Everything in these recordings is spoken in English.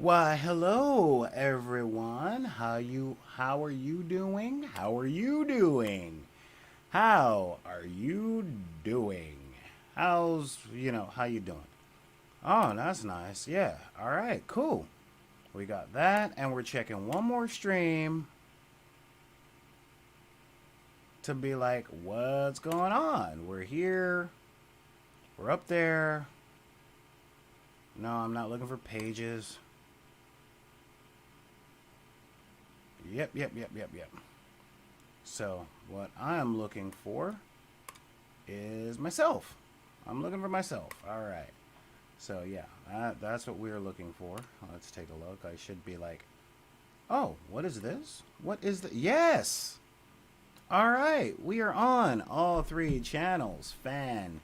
Why, hello everyone. How are you doing? How are you doing? How are you doing? How you doing? Oh, that's nice. Yeah. All right, cool. We got that and we're checking one more stream to be like, what's going on? We're here. We're up there. No, I'm not looking for pages. Yep. So, what I'm looking for is myself. I'm looking for myself. All right. So, yeah, that's what we're looking for. Let's take a look. I should be like, oh, what is this? What is the. Yes! All right. We are on all three channels. Fantastic.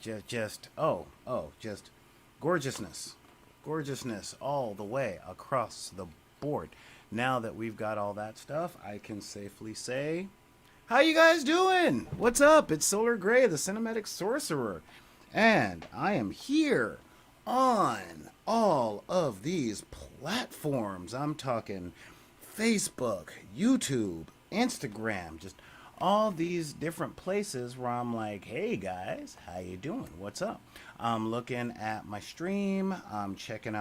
Just gorgeousness. Gorgeousness all the way across the board. Now that we've got all that stuff, I can safely say, how you guys doing? What's up? It's Solar Gray, the Cinematic Sorcerer, and I am here on all of these platforms. I'm talking Facebook, YouTube, Instagram, just all these different places where I'm like, hey guys, how you doing? What's up? I'm looking at my stream. I'm checking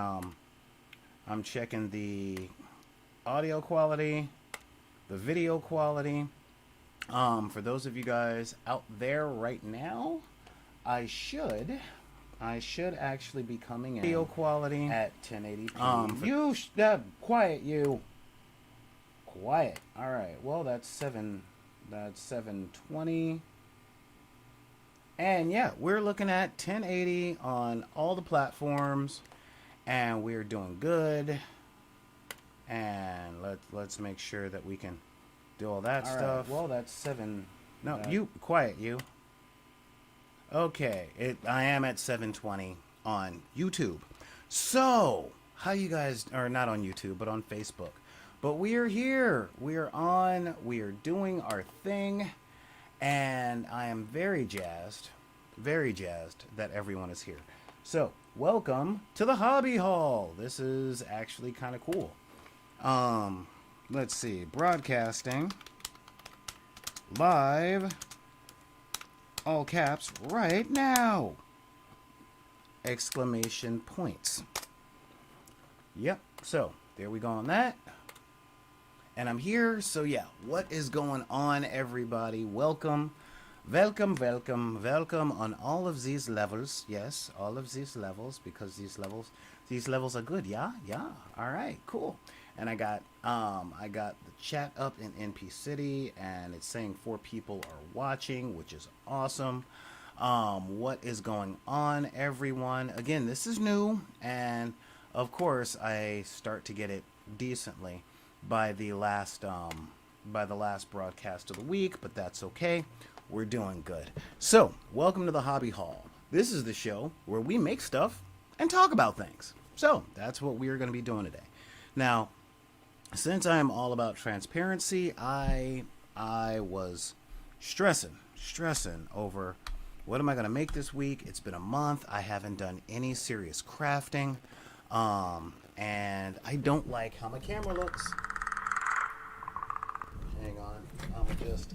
the audio quality, the video quality. For those of you guys out there right now, I should actually be coming in video quality at 1080p. Quiet, you. Quiet. All right. Well, that's 720. And yeah, we're looking at 1080 on all the platforms, and we're doing good. And let's make sure that we can do all that stuff. Right. Well, that's seven. No, you quiet, you. Okay, I am at 720 on YouTube. So, how you guys are not on YouTube, but on Facebook. But we are here. We are on. We are doing our thing. And I am very jazzed that everyone is here. So, welcome to the Hobby Hall. This is actually kind of cool. Let's see. Broadcasting live, all caps, right now. Exclamation points. Yep. So, there we go on that. And I'm here. So, yeah. What is going on, everybody? Welcome on all of these levels. Yes, all of these levels, because these levels are good. Yeah. All right, cool. And I got the chat up in NP City, and it's saying 4 people are watching, which is awesome. What is going on, everyone? Again, this is new, and of course I start to get it decently by the last broadcast of the week, but that's okay. We're doing good. So, welcome to the Hobby Hall. This is the show where we make stuff and talk about things. So, that's what we are going to be doing today. Now, since I am all about transparency, I was stressing over what am I going to make this week. It's been a month. I haven't done any serious crafting. And I don't like how my camera looks. Hang on. I'm just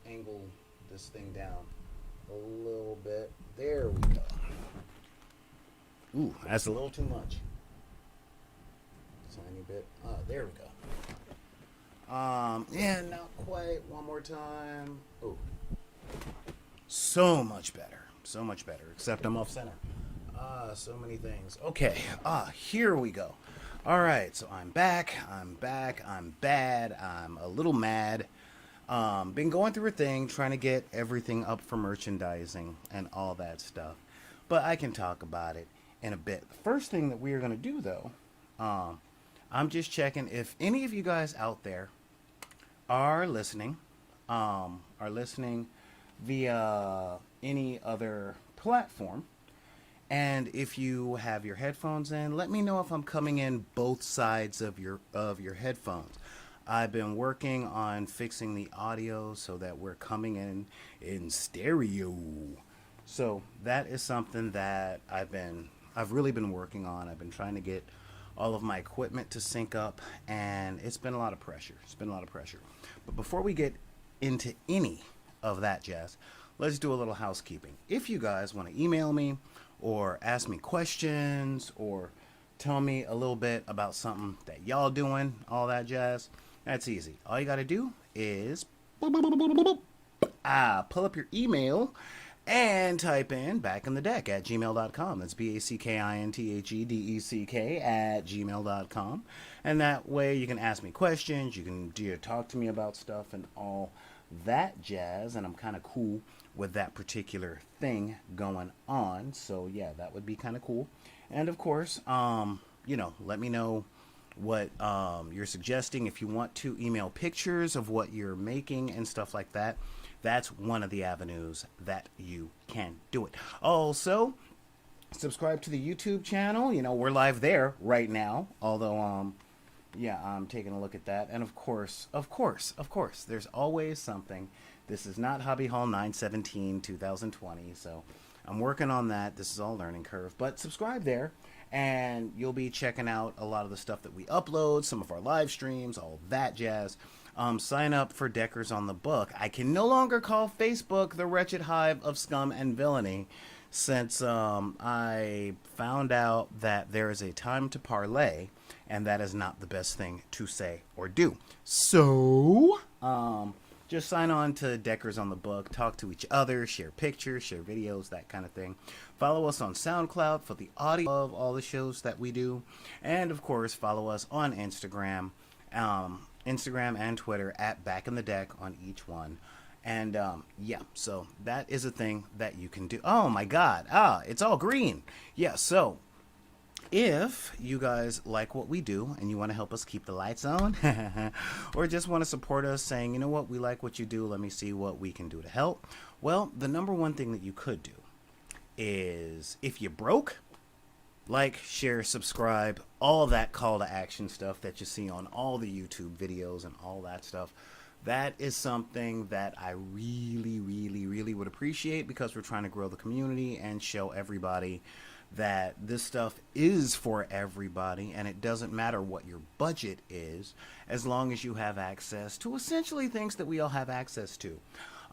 angle this thing down a little bit. There we go. Ooh, that's a little too much. Tiny bit. There we go. Yeah, not quite. One more time. Ooh. So much better. Except I'm off center. So many things. Okay. Here we go. All right. So I'm back. I'm bad. I'm a little mad. Been going through a thing, trying to get everything up for merchandising and all that stuff. But I can talk about it in a bit. The first thing that we are going to do, though, I'm just checking if any of you guys out there are listening via any other platform. And if you have your headphones in, let me know if I'm coming in both sides of your headphones. I've been working on fixing the audio so that we're coming in stereo. So that is something that I've been I've really been working on. I've been trying to get all of my equipment to sync up, and it's been a lot of pressure. It's been a lot of pressure. But before we get into any of that jazz, let's do a little housekeeping. If you guys want to email me or ask me questions or tell me a little bit about something that y'all doing, all that jazz, that's easy. All you got to do is pull up your email and type in backinthedeck@gmail.com. That's BACKINTHEDECK@gmail.com. And that way you can ask me questions, you can talk to me about stuff and all that jazz. And I'm kind of cool with that particular thing going on. So yeah, that would be kind of cool. And of course, let me know what you're suggesting. If you want to email pictures of what you're making and stuff like that, that's one of the avenues that you can do it. Also, subscribe to the YouTube channel. We're live there right now. Although, I'm taking a look at that. And of course, there's always something. This is not Hobby Hall 917 2020. So I'm working on that. This is all learning curve. But subscribe there, and you'll be checking out a lot of the stuff that we upload, some of our live streams, all that jazz. Sign up for Deckers on the Book. I can no longer call Facebook the wretched hive of scum and villainy, since I found out that there is a time to parlay, and that is not the best thing to say or do. So, just sign on to Deckers on the Book, talk to each other, share pictures, share videos, that kind of thing. Follow us on SoundCloud for the audio of all the shows that we do. And, of course, follow us on Instagram. Instagram and Twitter at Back in the Deck on each one. And so that is a thing that you can do. Oh my god, it's all green. Yeah, so if you guys like what we do and you want to help us keep the lights on, or just want to support us saying, you know what, we like what you do, let me see what we can do to help, well, the number one thing that you could do is, if you broke, like, share, subscribe, all that call to action stuff that you see on all the YouTube videos and all that stuff. That is something that I really, really, really would appreciate, because we're trying to grow the community and show everybody that this stuff is for everybody, and it doesn't matter what your budget is, as long as you have access to essentially things that we all have access to.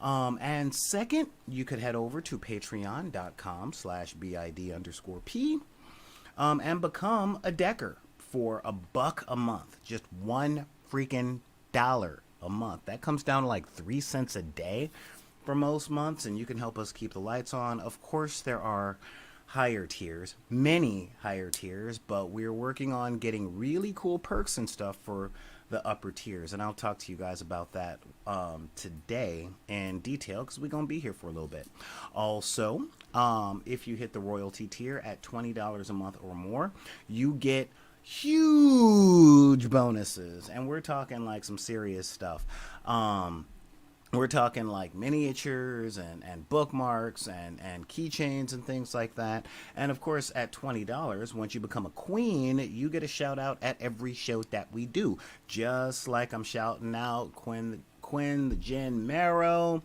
And second, you could head over to patreon.com/BID_P. And become a Decker for $1 a month. Just $1 freaking a month. That comes down to like 3 cents a day for most months, and you can help us keep the lights on. Of course, there are higher tiers, many higher tiers, but we're working on getting really cool perks and stuff for the upper tiers, and I'll talk to you guys about that today in detail, because we're going to be here for a little bit. Also, if you hit the royalty tier at $20 a month or more, you get huge bonuses, and we're talking like some serious stuff. We're talking like miniatures and bookmarks and keychains and things like that. And of course, at $20, once you become a queen, you get a shout out at every show that we do. Just like I'm shouting out Quinn the Jen Marrow,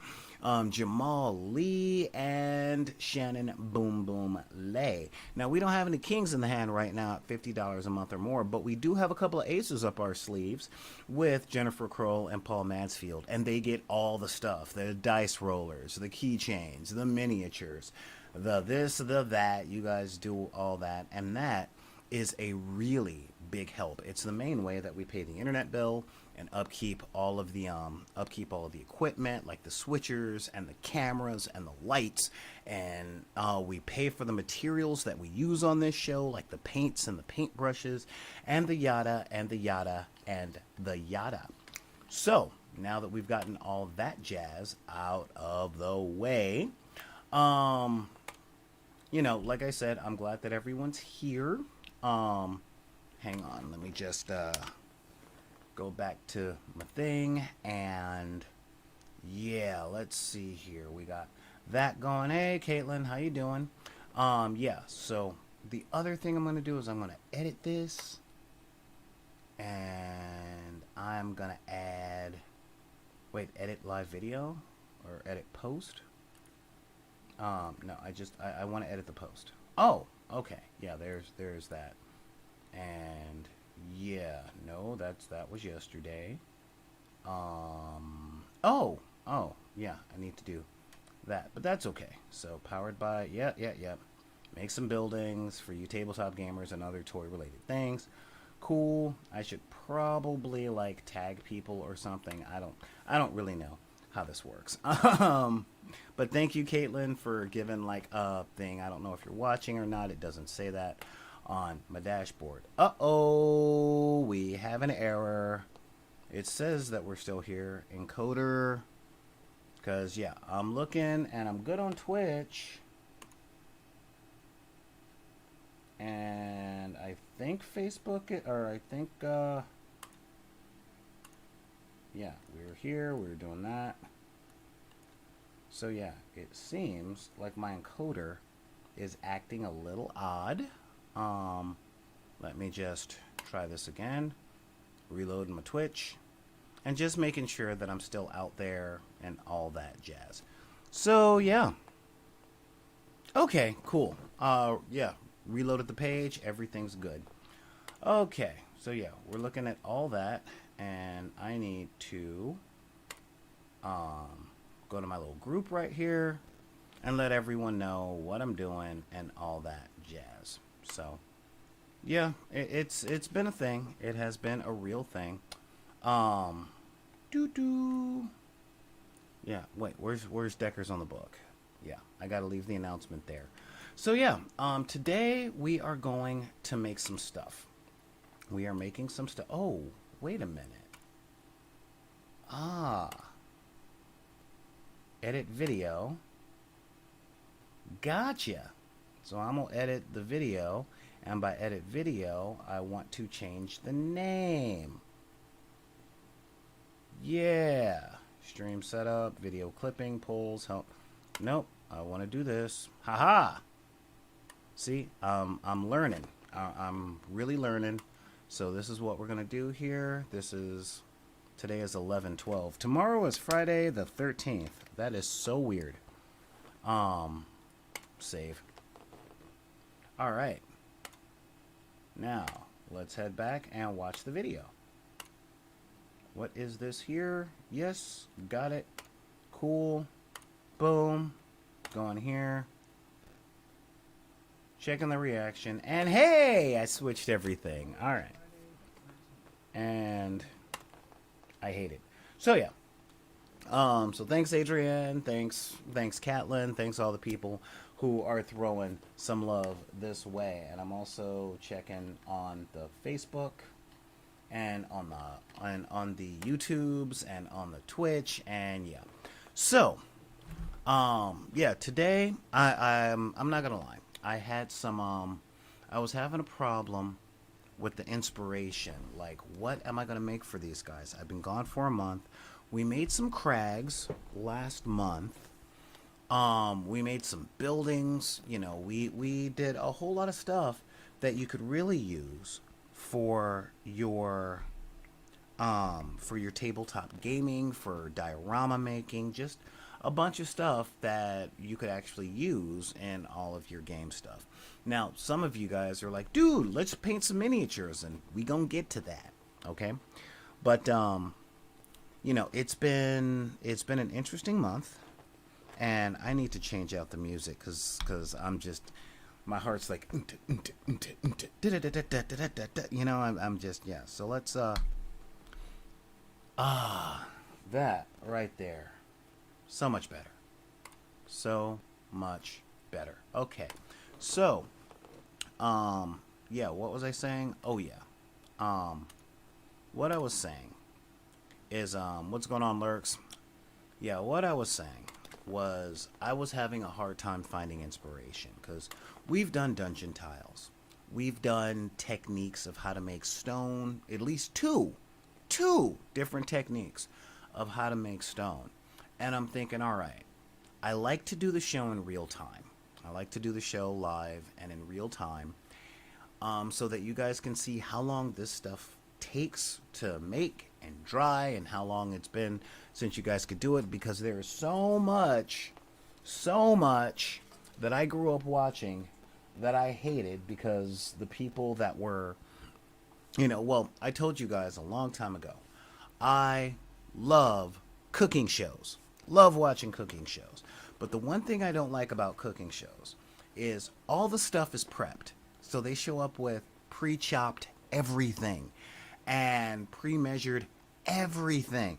Jamal Lee, and Shannon Boom Boom Lay. Now, we don't have any kings in the hand right now at $50 a month or more, but we do have a couple of aces up our sleeves with Jennifer Kroll and Paul Mansfield, and they get all the stuff: the dice rollers, the keychains, the miniatures, the this, the that. You guys do all that, and that is a really big help. It's the main way that we pay the internet bill and upkeep all of the equipment, like the switchers and the cameras and the lights, and we pay for the materials that we use on this show, like the paints and the paintbrushes and the yada and the yada and the yada. So now that we've gotten all that jazz out of the way, like I said, I'm glad that everyone's here. Hang on, let me just go back to my thing, and yeah, let's see here. We got that going. Hey, Caitlin, how you doing? Yeah, so the other thing I'm going to do is I'm going to edit this, and I'm going to add, edit live video, or edit post? No, I want to edit the post. Oh, Okay, yeah, there's that. And yeah, no, that was yesterday. Oh, yeah, I need to do that, but that's okay. So powered by, yeah. Make some buildings for you tabletop gamers and other toy related things. Cool. I should probably like tag people or something. I don't really know how this works. But thank you, Caitlin, for giving like a thing. I don't know if you're watching or not. It doesn't say that on my dashboard. Uh-oh, we have an error. It says that we're still here. Encoder. Because, yeah, I'm looking and I'm good on Twitch. And I think Facebook, or I think, yeah, we were here, we were doing that. So yeah, it seems like my encoder is acting a little odd. Let me just try this again. Reloading my Twitch. And just making sure that I'm still out there and all that jazz. So yeah. Okay, cool. Yeah, reloaded the page, everything's good. Okay, so yeah, we're looking at all that, and I need to go to my little group right here and let everyone know what I'm doing and all that jazz. So yeah, it's been a thing. It has been a real thing. Doo-doo. Yeah, wait, where's Decker's on the book? Yeah, I gotta leave the announcement there. So yeah, today we are going to make some stuff. We are making some stuff. Oh, wait a minute. Edit video. Gotcha. So I'm gonna edit the video, and by edit video, I want to change the name. Yeah. Stream setup, video clipping, polls, help. Nope, I want to do this. Haha. See, I'm learning. I'm really learning. So this is what we're gonna do here. Today is 11/12. Tomorrow is Friday the 13th. That is so weird. Save. All right. Now let's head back and watch the video. What is this here? Yes, got it. Cool. Boom. Going here. Checking the reaction. And hey, I switched everything. All right. And I hate it. So yeah. So thanks Adrienne, thanks Catlin, thanks all the people who are throwing some love this way. And I'm also checking on the Facebook and on the YouTubes and on the Twitch, and yeah. So yeah, today I'm not gonna lie. I had some I was having a problem with the inspiration. Like, what am I gonna make for these guys? I've been gone for a month. We made some crags last month. We made some buildings. You know, we did a whole lot of stuff that you could really use for your tabletop gaming, for diorama making, just a bunch of stuff that you could actually use in all of your game stuff. Now, some of you guys are like, dude, let's paint some miniatures, and we gonna get to that, okay? But you know, it's been an interesting month, and I need to change out the music because I'm just, my heart's like, you know, I'm just, yeah. So let's that right there, so much better, so much better. Okay, so yeah, what was I saying? Oh yeah, what I was saying is what's going on, Lurks? Yeah, what I was saying was I was having a hard time finding inspiration because we've done dungeon tiles, we've done techniques of how to make stone, at least two different techniques of how to make stone. And I'm thinking, all right, I like to do the show in real time. I like to do the show live and in real time, so that you guys can see how long this stuff takes to make and dry, and how long it's been since you guys could do it, because there is so much that I grew up watching that I hated because the people that were, well, I told you guys a long time ago, I love cooking shows. Love watching cooking shows. But the one thing I don't like about cooking shows is all the stuff is prepped. So they show up with pre-chopped everything and pre-measured everything.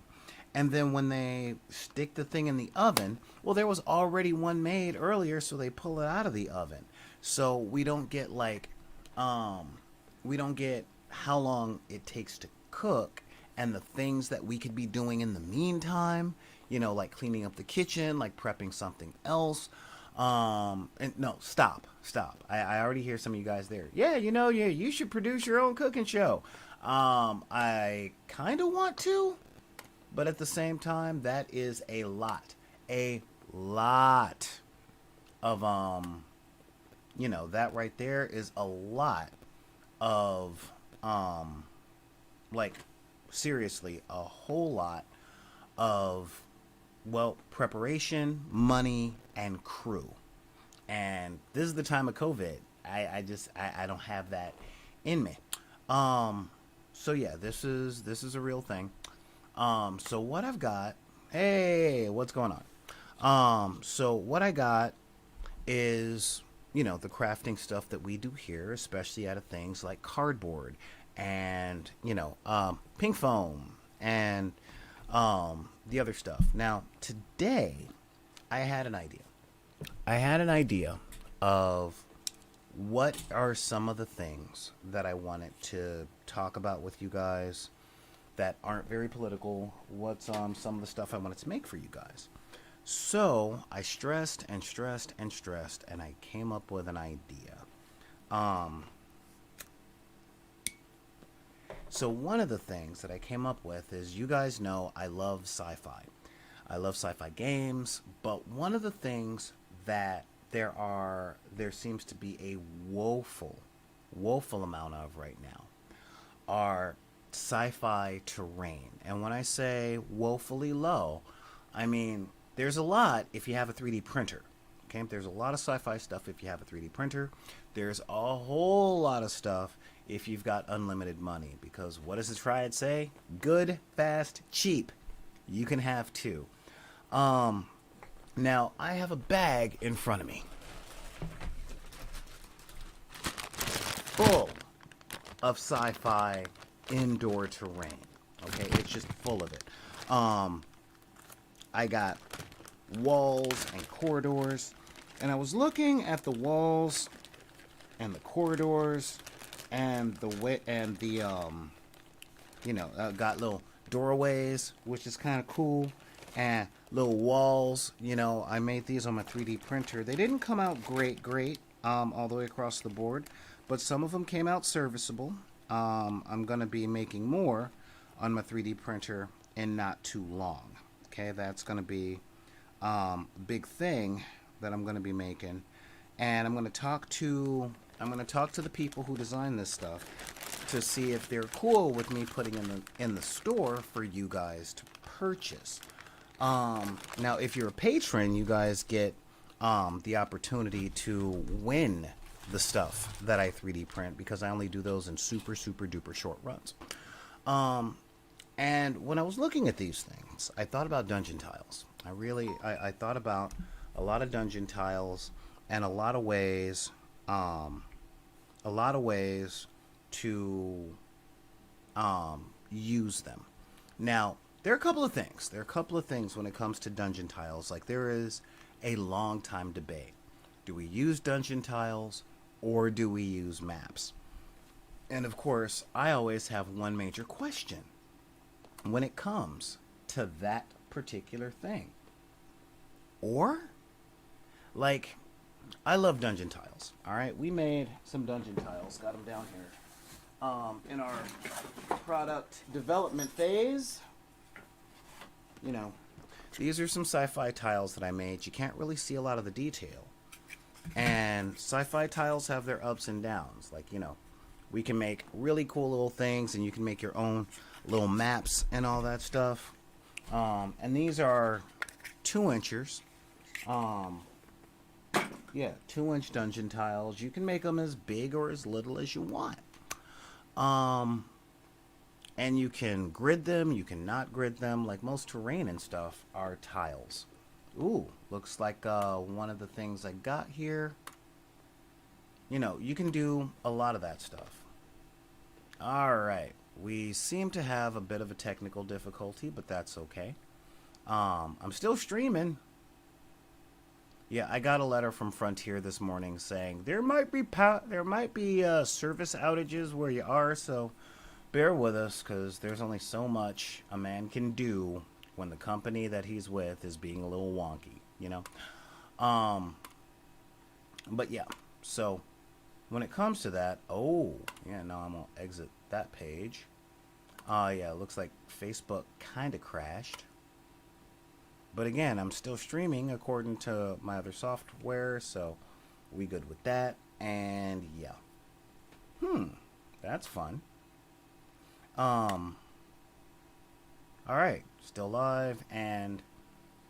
And then when they stick the thing in the oven, well, there was already one made earlier, so they pull it out of the oven. So we don't get we don't get how long it takes to cook and the things that we could be doing in the meantime, like cleaning up the kitchen, like prepping something else. And no, stop. I already hear some of you guys there. Yeah, you should produce your own cooking show. I kind of want to, but at the same time, that is a lot of, that right there is a lot of, like, seriously, a whole lot of, well, preparation, money, and crew. And this is the time of COVID. I don't have that in me. So yeah, this is a real thing. So what I've got, hey, what's going on? So what I got is, the crafting stuff that we do here, especially out of things like cardboard and, pink foam and, the other stuff. Now, today, I had an idea of what are some of the things that I wanted to talk about with you guys that aren't very political. What's some of the stuff I wanted to make for you guys. So I stressed, and I came up with an idea. So one of the things that I came up with is, you guys know I love sci-fi. I love sci-fi games, but one of the things that there seems to be a woeful amount of right now are sci-fi terrain. And when I say woefully low, I mean there's a lot if you have a 3D printer. Okay, there's a lot of sci-fi stuff if you have a 3D printer. There's a whole lot of stuff if you've got unlimited money, because what does the triad say? Good, fast, cheap. You can have two. Now I have a bag in front of me full of sci-fi indoor terrain. Okay, it's just full of it. I got walls and corridors, and I was looking at the walls and the corridors and got little doorways, which is kind of cool, and little walls. I made these on my 3D printer. They didn't come out great, all the way across the board, but some of them came out serviceable. I'm gonna be making more on my 3D printer in not too long. Okay, that's gonna be a big thing that I'm gonna be making, and I'm gonna talk to the people who design this stuff to see if they're cool with me putting in the store for you guys to purchase. Now, if you're a patron, you guys get the opportunity to win the stuff that I 3D print, because I only do those in super duper short runs. And when I was looking at these things, I thought about dungeon tiles. I thought about a lot of dungeon tiles and a lot of ways to use them. Now, there are a couple of things when it comes to dungeon tiles. Like, there is a long time debate. Do we use dungeon tiles or do we use maps? And of course, I always have one major question when it comes to that particular thing. Like, I love dungeon tiles. All right, we made some dungeon tiles, got them down here in our product development phase. These are some sci-fi tiles that I made. You can't really see a lot of the detail, and sci-fi tiles have their ups and downs. Like, we can make really cool little things, and you can make your own little maps and all that stuff. And these are 2 inchers. Yeah, 2-inch dungeon tiles. You can make them as big or as little as you want. Um, and you can grid them, you can not grid them. Like most terrain and stuff are tiles. Ooh, looks like one of the things I got here. You know, you can do a lot of that stuff. All right, we seem to have a bit of a technical difficulty, but that's okay. I'm still streaming. Yeah, I got a letter from Frontier this morning saying there might be service outages where you are, so bear with us because there's only so much a man can do when the company that he's with is being a little wonky, you know. Um, but yeah, so when it comes to that, oh yeah, no, I'm gonna exit that page. Yeah, it looks like Facebook kind of crashed. But again, I'm still streaming according to my other software, so we good with that. And yeah. That's fun. All right, still live, and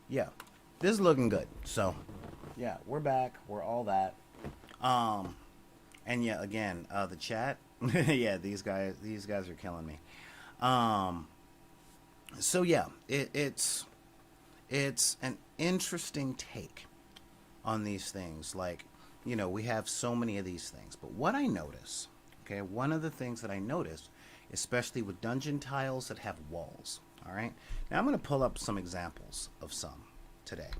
yeah, this is looking good. So yeah, we're back. We're all that. And yeah, again, the chat. Yeah, these guys are killing me. So yeah, it's an interesting take on these things. Like, you know, we have so many of these things. But what I notice, okay, one of the things that I noticed, especially with dungeon tiles that have walls, all right? Now I'm going to pull up some examples of some today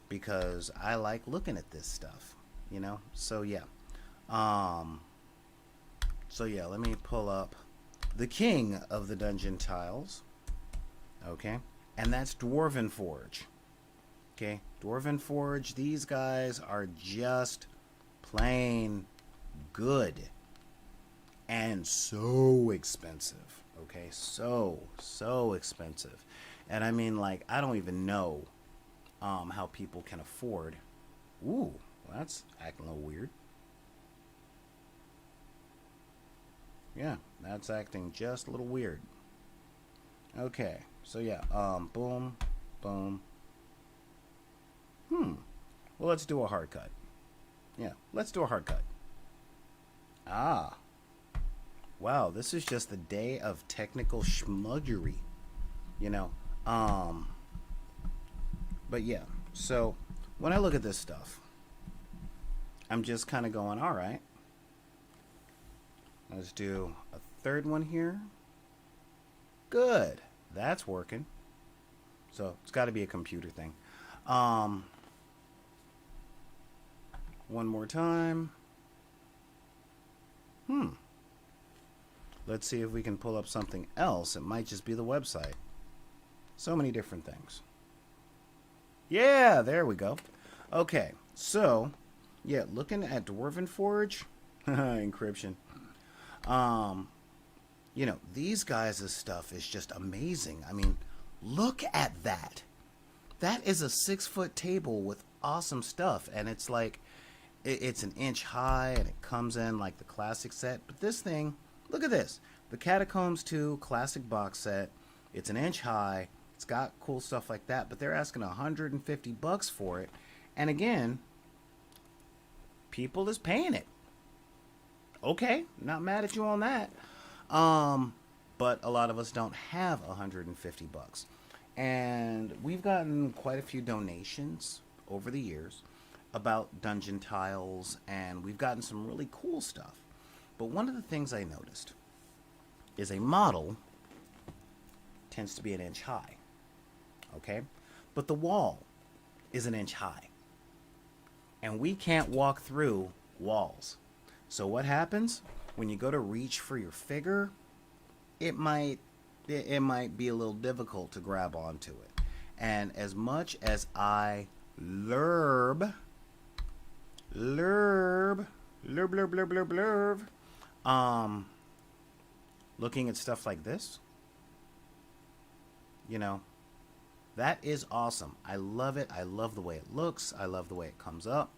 because I like looking at this stuff, you know? So yeah. Let me pull up the king of the dungeon tiles, okay? And that's Dwarven Forge. Okay, Dwarven Forge, these guys are just plain good. And so expensive. Okay, so expensive. And I mean, like, I don't even know how people can afford. Ooh, well, that's acting a little weird. Yeah, that's acting just a little weird. Okay, so yeah, boom, boom. Well, let's do a hard cut. Yeah, let's do a hard cut. Ah. Wow, this is just the day of technical schmuggery. You know, but yeah, so when I look at this stuff, I'm just kind of going, all right, let's do a third one here. Good. That's working. So it's got to be a computer thing. One more time. Let's see if we can pull up something else. It might just be the website. So many different things. Yeah, there we go. Okay, so, yeah, looking at Dwarven Forge, encryption. You know, these guys' stuff is just amazing. I mean, look at that. That is a 6-foot table with awesome stuff, and it's like, it's an inch high, and it comes in like the classic set. But this thing, look at this. The Catacombs 2 classic box set. It's an inch high. It's got cool stuff like that, but they're asking $150 for it. And again, people is paying it. Okay, not mad at you on that. But a lot of us don't have $150. And we've gotten quite a few donations over the years about dungeon tiles, and we've gotten some really cool stuff. But one of the things I noticed is a model tends to be an inch high, okay? But the wall is an inch high, and we can't walk through walls. So what happens when you go to reach for your figure? It might be a little difficult to grab onto it. And as much as I blurb, looking at stuff like this, you know, that is awesome. I love it. I love the way it looks. I love the way it comes up.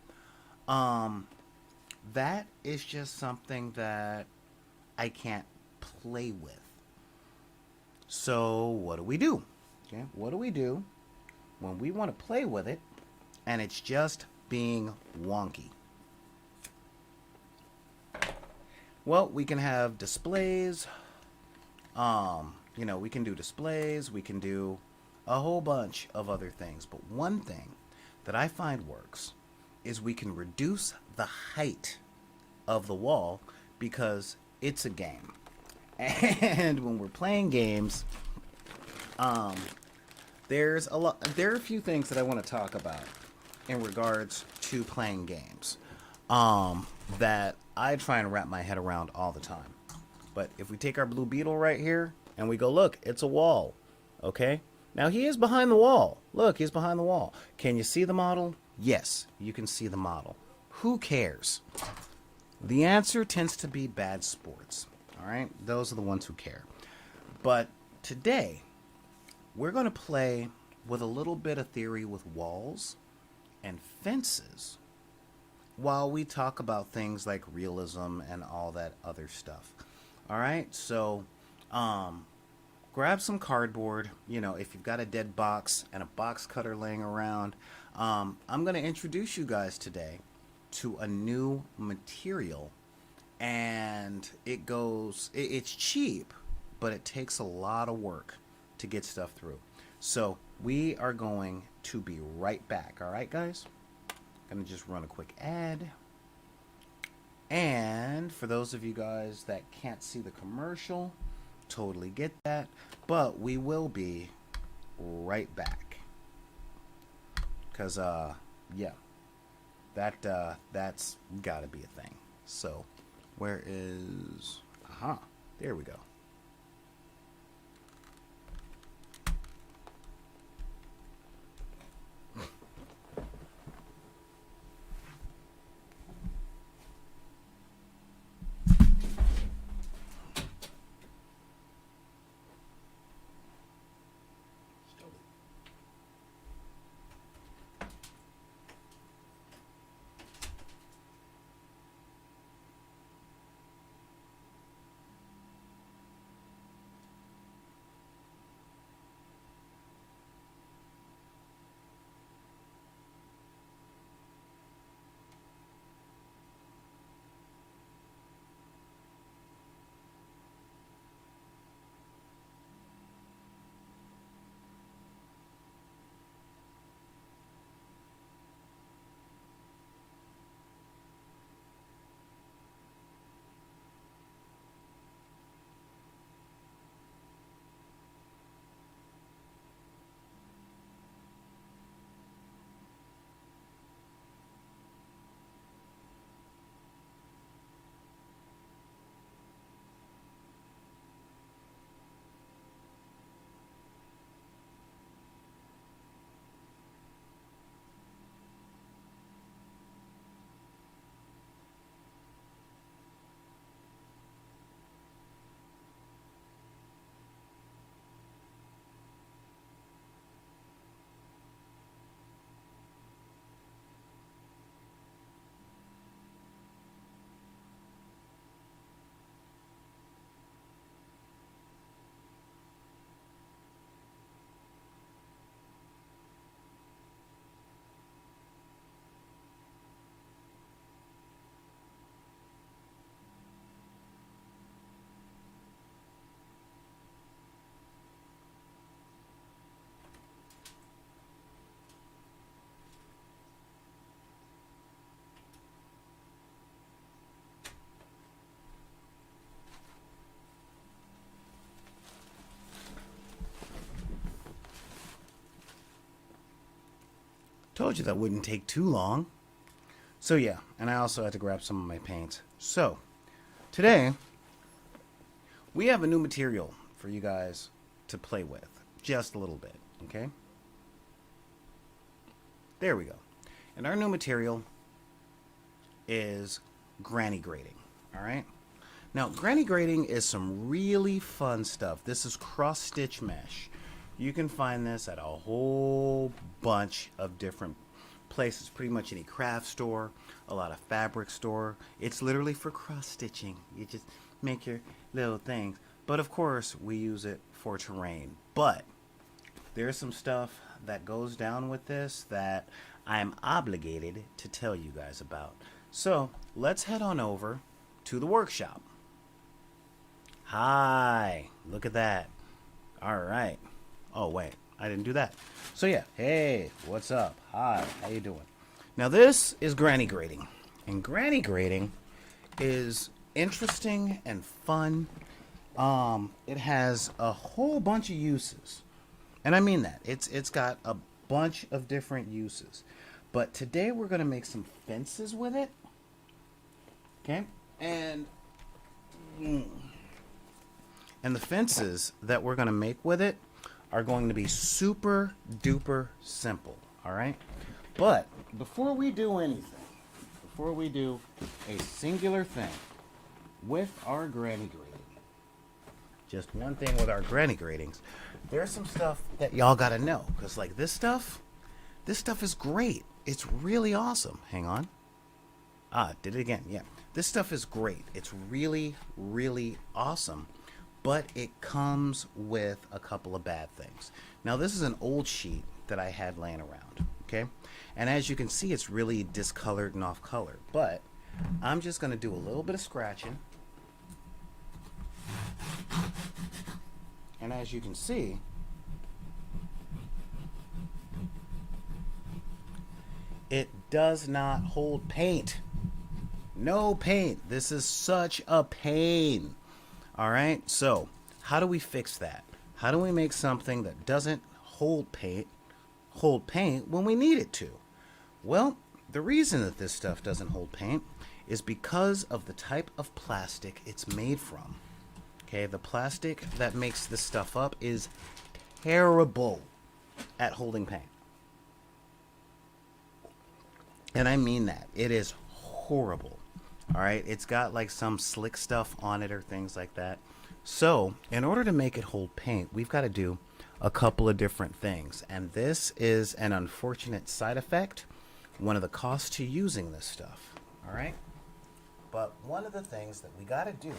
That is just something that I can't play with. So what do we do? Okay, what do we do when we want to play with it and it's just being wonky? Well, we can have displays. We can do displays. We can do a whole bunch of other things. But one thing that I find works is we can reduce the height of the wall because it's a game. And when we're playing games, there are a few things that I want to talk about in regards to playing games that I try and wrap my head around all the time. But if we take our Blue Beetle right here and we go, look, it's a wall. Okay? Now he is behind the wall. Look, he's behind the wall. Can you see the model? Yes, you can see the model. Who cares? The answer tends to be bad sports. All right? Those are the ones who care. But today, we're going to play with a little bit of theory with walls and fences while we talk about things like realism and all that other stuff. All right? So, grab some cardboard. If you've got a dead box and a box cutter laying around, I'm going to introduce you guys today to a new material. And it's cheap, but it takes a lot of work to get stuff through. So we are going to be right back. All right, guys? Gonna just run a quick ad. And for those of you guys that can't see the commercial, totally get that. But we will be right back. Because, yeah, that's gotta be a thing. So, where is... Aha, there we go. Told you that wouldn't take too long. So yeah, and I also had to grab some of my paints. So, today, we have a new material for you guys to play with. Just a little bit, okay? There we go. And our new material is granny grading, alright? Now, granny grading is some really fun stuff. This is cross-stitch mesh. You can find this at a whole bunch of different places, pretty much any craft store, a lot of fabric store. It's literally for cross-stitching. You just make your little things. But of course, we use it for terrain. But there's some stuff that goes down with this that I'm obligated to tell you guys about. So let's head on over to the workshop. Hi, look at that. All right. Oh, wait, I didn't do that. So yeah, hey, what's up? Hi, how you doing? Now this is granny grading. And granny grading is interesting and fun. It has a whole bunch of uses. And I mean that. It's got a bunch of different uses. But today we're going to make some fences with it. Okay? And the fences that we're going to make with it are going to be super duper simple. All right? But before we do anything, before we do a singular thing with our granny grading, just one thing with our granny gradings, there's some stuff that y'all got to know. Because like this stuff is great. It's really awesome. Hang on. Did it again. Yeah. This stuff is great. It's really, really awesome. But it comes with a couple of bad things. Now, this is an old sheet that I had laying around. Okay? And as you can see, it's really discolored and off color. But I'm just going to do a little bit of scratching. And as you can see, it does not hold paint. No paint. This is such a pain. All right. So how do we fix that? How do we make something that doesn't hold paint when we need it to? Well, the reason that this stuff doesn't hold paint is because of the type of plastic it's made from. Okay, the plastic that makes this stuff up is terrible at holding paint. And I mean that. It is horrible. All right, it's got like some slick stuff on it or things like that. So in order to make it hold paint, we've got to do a couple of different things. And this is an unfortunate side effect, one of the costs to using this stuff. All right. But one of the things that we got to do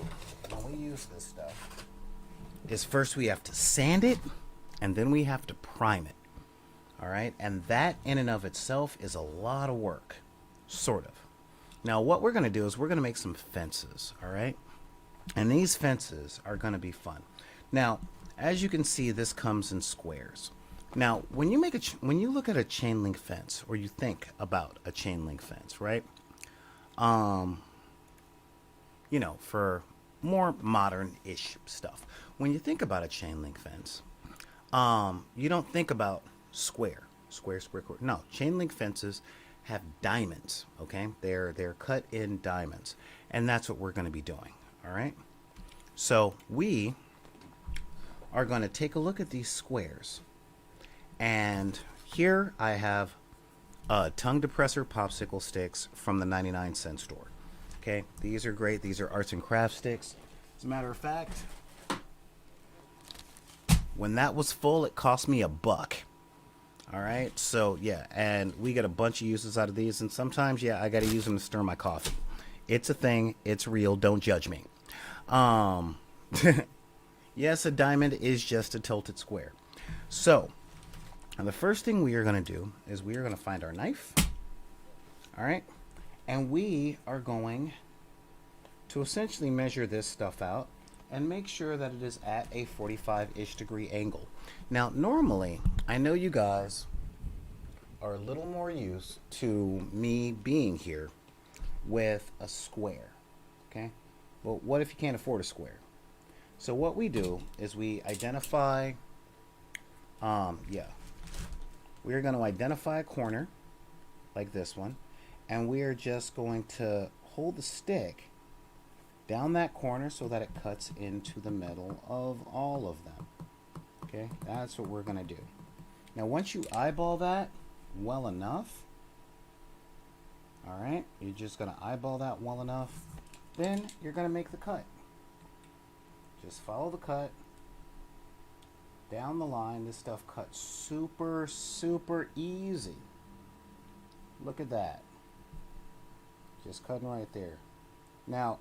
when we use this stuff is first we have to sand it and then we have to prime it. All right. And that in and of itself is a lot of work, sort of. Now, what we're going to do is we're going to make some fences. All right. And these fences are going to be fun. Now, as you can see, this comes in squares. Now, when you look at a chain link fence, or you think about a chain link fence, right? You know, for more modern-ish stuff. When you think about a chain link fence, you don't think about square. No, chain link fences have diamonds, okay? They're cut in diamonds. And that's what we're going to be doing, all right? So we are going to take a look at these squares. And here I have tongue depressor popsicle sticks from the 99-cent store. Okay, these are great. These are arts and crafts sticks. As a matter of fact, when that was full, it cost me $1. All right, so yeah, and we get a bunch of uses out of these, and sometimes, yeah, I got to use them to stir my coffee. It's a thing. It's real. Don't judge me. Yes, a diamond is just a tilted square. So, and the first thing we are going to do is we are going to find our knife. All right. And we are going to essentially measure this stuff out and make sure that it is at a 45-ish degree angle. Now, normally, I know you guys are a little more used to me being here with a square, okay? Well, what if you can't afford a square? So what we do is we identify, we're going to identify a corner like this one. And we are just going to hold the stick down that corner so that it cuts into the middle of all of them. Okay, that's what we're going to do. Now, once you eyeball that well enough, all right, you're just going to eyeball that well enough, then you're going to make the cut. Just follow the cut down the line. This stuff cuts super, super easy. Look at that. Just cutting right there. Now,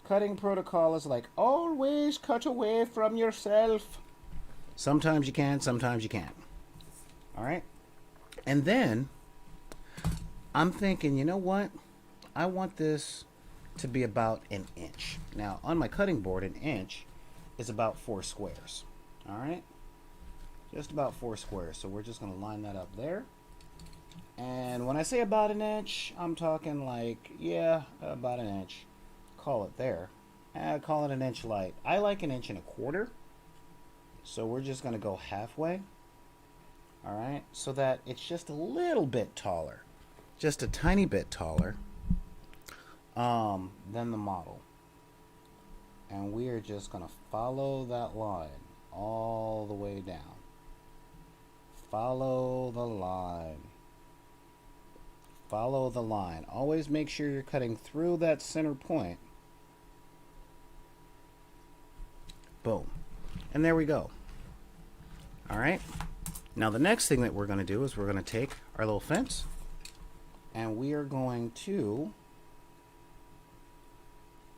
cutting protocol is like, always cut away from yourself. Sometimes you can, sometimes you can't. All right. And then I'm thinking, you know what? I want this to be about an inch. Now, on my cutting board, an inch is about 4 squares. All right? Just about 4 squares. So we're just going to line that up there. And when I say about an inch, I'm talking like, yeah, about an inch. Call it there. Call it an inch light. I like an inch and a quarter. So we're just going to go halfway. All right? So that it's just a little bit taller. Just a tiny bit taller than the model. And we are just going to follow that line all the way down. Follow the line. Follow the line. Always make sure you're cutting through that center point. Boom. And there we go. All right. Now the next thing that we're going to do is we're going to take our little fence and we are going to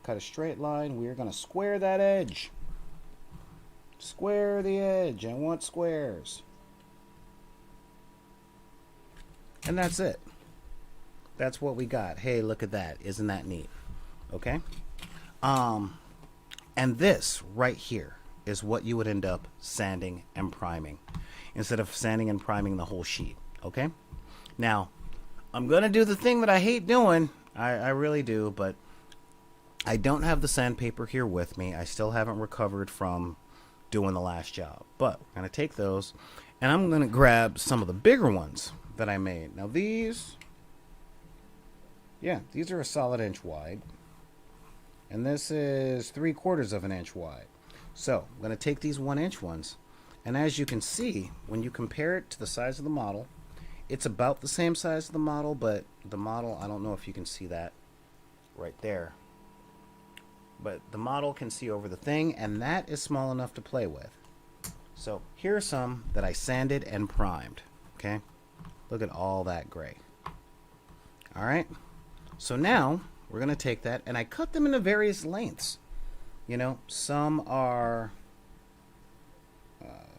cut a straight line. We are going to square that edge. Square the edge. I want squares. And that's it. That's what we got. Hey, look at that. Isn't that neat? Okay? And this right here is what you would end up sanding and priming instead of sanding and priming the whole sheet. Okay? Now, I'm going to do the thing that I hate doing. I really do, but I don't have the sandpaper here with me. I still haven't recovered from doing the last job. But we're going to take those, and I'm going to grab some of the bigger ones that I made. Now these, yeah, these are a solid inch wide. And this is 3/4 of an inch wide. So I'm going to take these 1-inch ones. And as you can see, when you compare it to the size of the model, it's about the same size of the model, but the model, I don't know if you can see that right there. But the model can see over the thing, and that is small enough to play with. So here are some that I sanded and primed. Okay? Look at all that gray. All right? So now we're going to take that, and I cut them into various lengths. You know, some are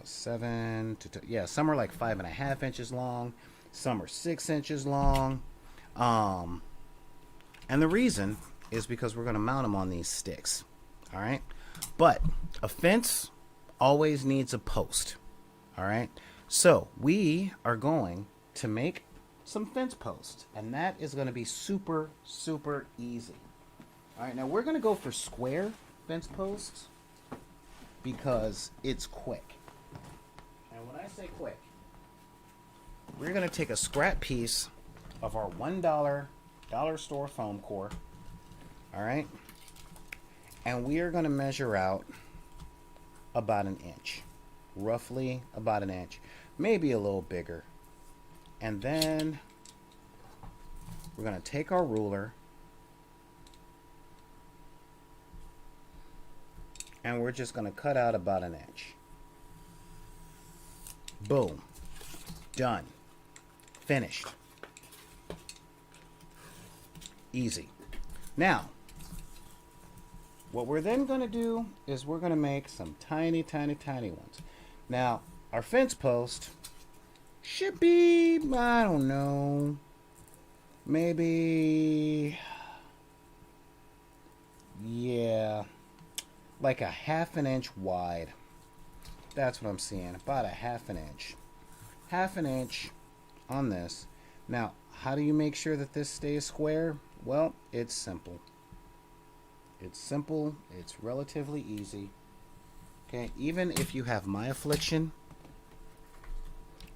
7 to, yeah, some are like 5.5 inches long. Some are 6 inches long. And the reason is because we're going to mount them on these sticks. All right? But a fence always needs a post. All right? So we are going to make some fence posts, and that is going to be super, super easy. All right, now we're going to go for square fence posts because it's quick. And when I say quick, we're going to take a scrap piece of our $1 dollar store foam core, all right, and we are going to measure out about an inch, roughly about an inch, maybe a little bigger. And then we're going to take our ruler and we're just going to cut out about an inch. Boom. Done. Finished. Easy. Now, what we're then going to do is we're going to make some tiny, tiny, tiny ones. Now, our fence post should be, I don't know, maybe, yeah, like a 1/2 inch wide. That's what I'm seeing, about a 1/2 inch. 1/2 inch on this. Now, how do you make sure that this stays square? Well, it's simple. It's simple. It's relatively easy. Okay, even if you have my affliction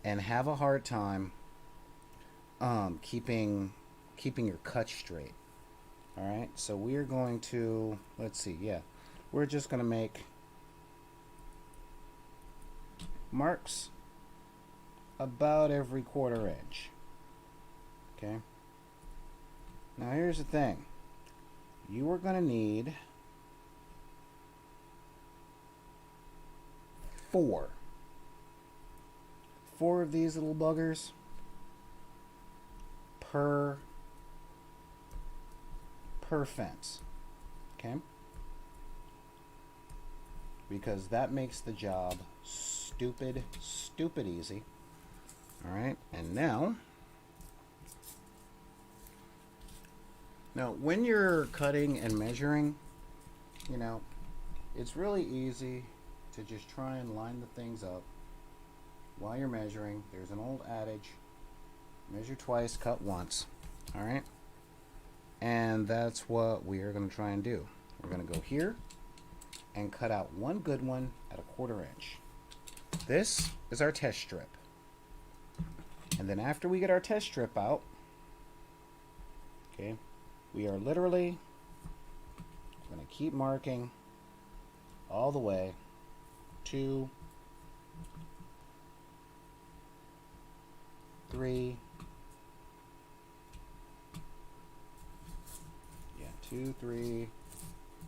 and have a hard time keeping your cut straight. All right, so we are going to, let's see, yeah, we're just going to make marks about every 1/4 inch. Okay, now here's the thing. You are going to need 4 of these little buggers per fence. Okay? Because that makes the job stupid easy. All right, and now when you're cutting and measuring, you know, it's really easy to just try and line the things up while you're measuring. There's an old adage, measure twice, cut once. All right, and that's what we are going to try and do. We're going to go here and cut out one good one at 1/4 inch. This is our test strip. And then after we get our test strip out, okay, we are literally going to keep marking all the way to 3. Yeah, 2, 3.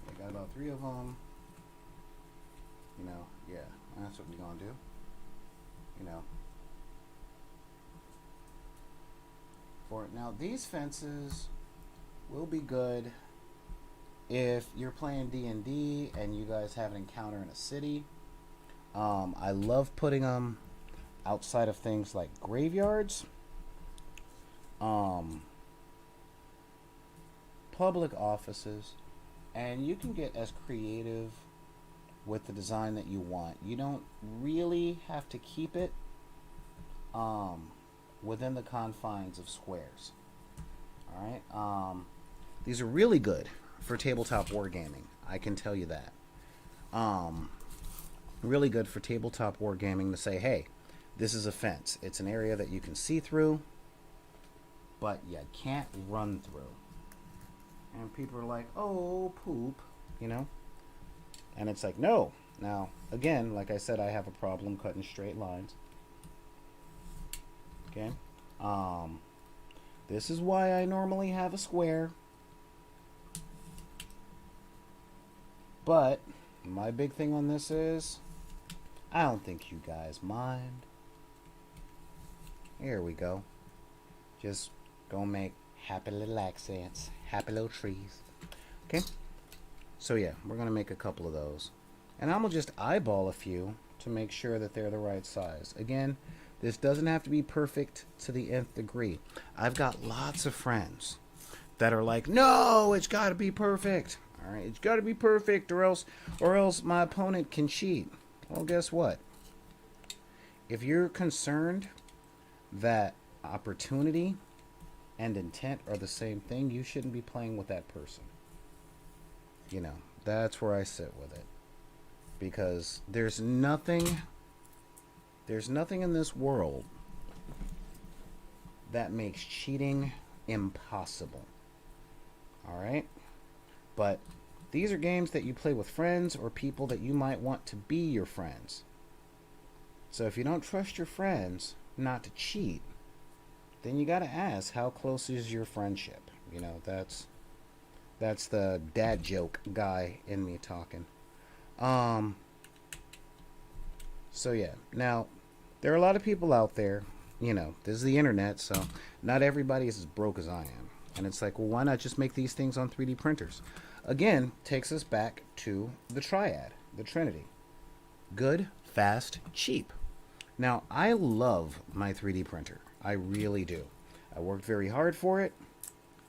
I got about 3 of them. You know, yeah, that's what we're going to do. You know. For it. Now, these fences will be good if you're playing D&D and you guys have an encounter in a city. I love putting them outside of things like graveyards, public offices, and you can get as creative with the design that you want. You don't really have to keep it within the confines of squares. All right, these are really good for tabletop wargaming. I can tell you that. Really good for tabletop wargaming to say, hey, this is a fence. It's an area that you can see through, but you can't run through. And people are like, oh, poop, you know? And it's like, no. Now, again, like I said, I have a problem cutting straight lines. Okay? This is why I normally have a square. But my big thing on this is, I don't think you guys mind. Here we go. Just gonna make happy little accents, happy little trees. Okay? So yeah, we're gonna make a couple of those. And I'm gonna just eyeball a few to make sure that they're the right size. Again, this doesn't have to be perfect to the nth degree. I've got lots of friends that are like, no, it's gotta be perfect. All right, it's gotta be perfect, or else my opponent can cheat. Well, guess what? If you're concerned that opportunity and intent are the same thing, you shouldn't be playing with that person. You know, that's where I sit with it. Because there's nothing in this world that makes cheating impossible. All right? But these are games that you play with friends or people that you might want to be your friends. So if you don't trust your friends not to cheat, then you got to ask, how close is your friendship? You know, that's the dad joke guy in me talking. So yeah, now there are a lot of people out there, you know, this is the internet, so not everybody is as broke as I am. And it's like, well, why not just make these things on 3D printers? Again, takes us back to the triad, the Trinity. Good, fast, cheap. Now, I love my 3D printer. I really do. I worked very hard for it.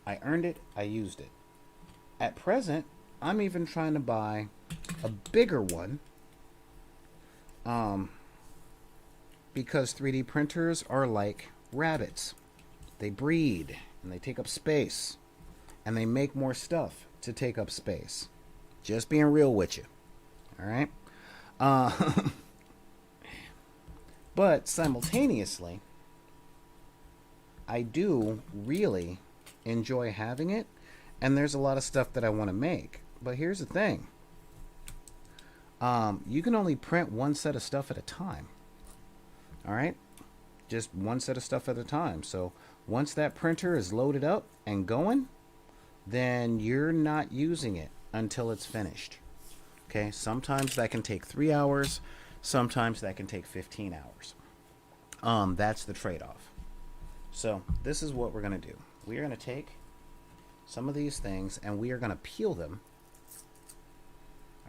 I earned it. I used it. At present, I'm even trying to buy a bigger one, because 3D printers are like rabbits. They breed and they take up space, and they make more stuff to take up space. Just being real with you. All right? But simultaneously, I do really enjoy having it, and there's a lot of stuff that I want to make. But here's the thing. You can only print one set of stuff at a time. All right? Just one set of stuff at a time. So once that printer is loaded up and going, then you're not using it until it's finished. Okay? Sometimes that can take 3 hours. Sometimes that can take 15 hours. That's the trade-off. So this is what we're going to do. We are going to take some of these things and we are going to peel them.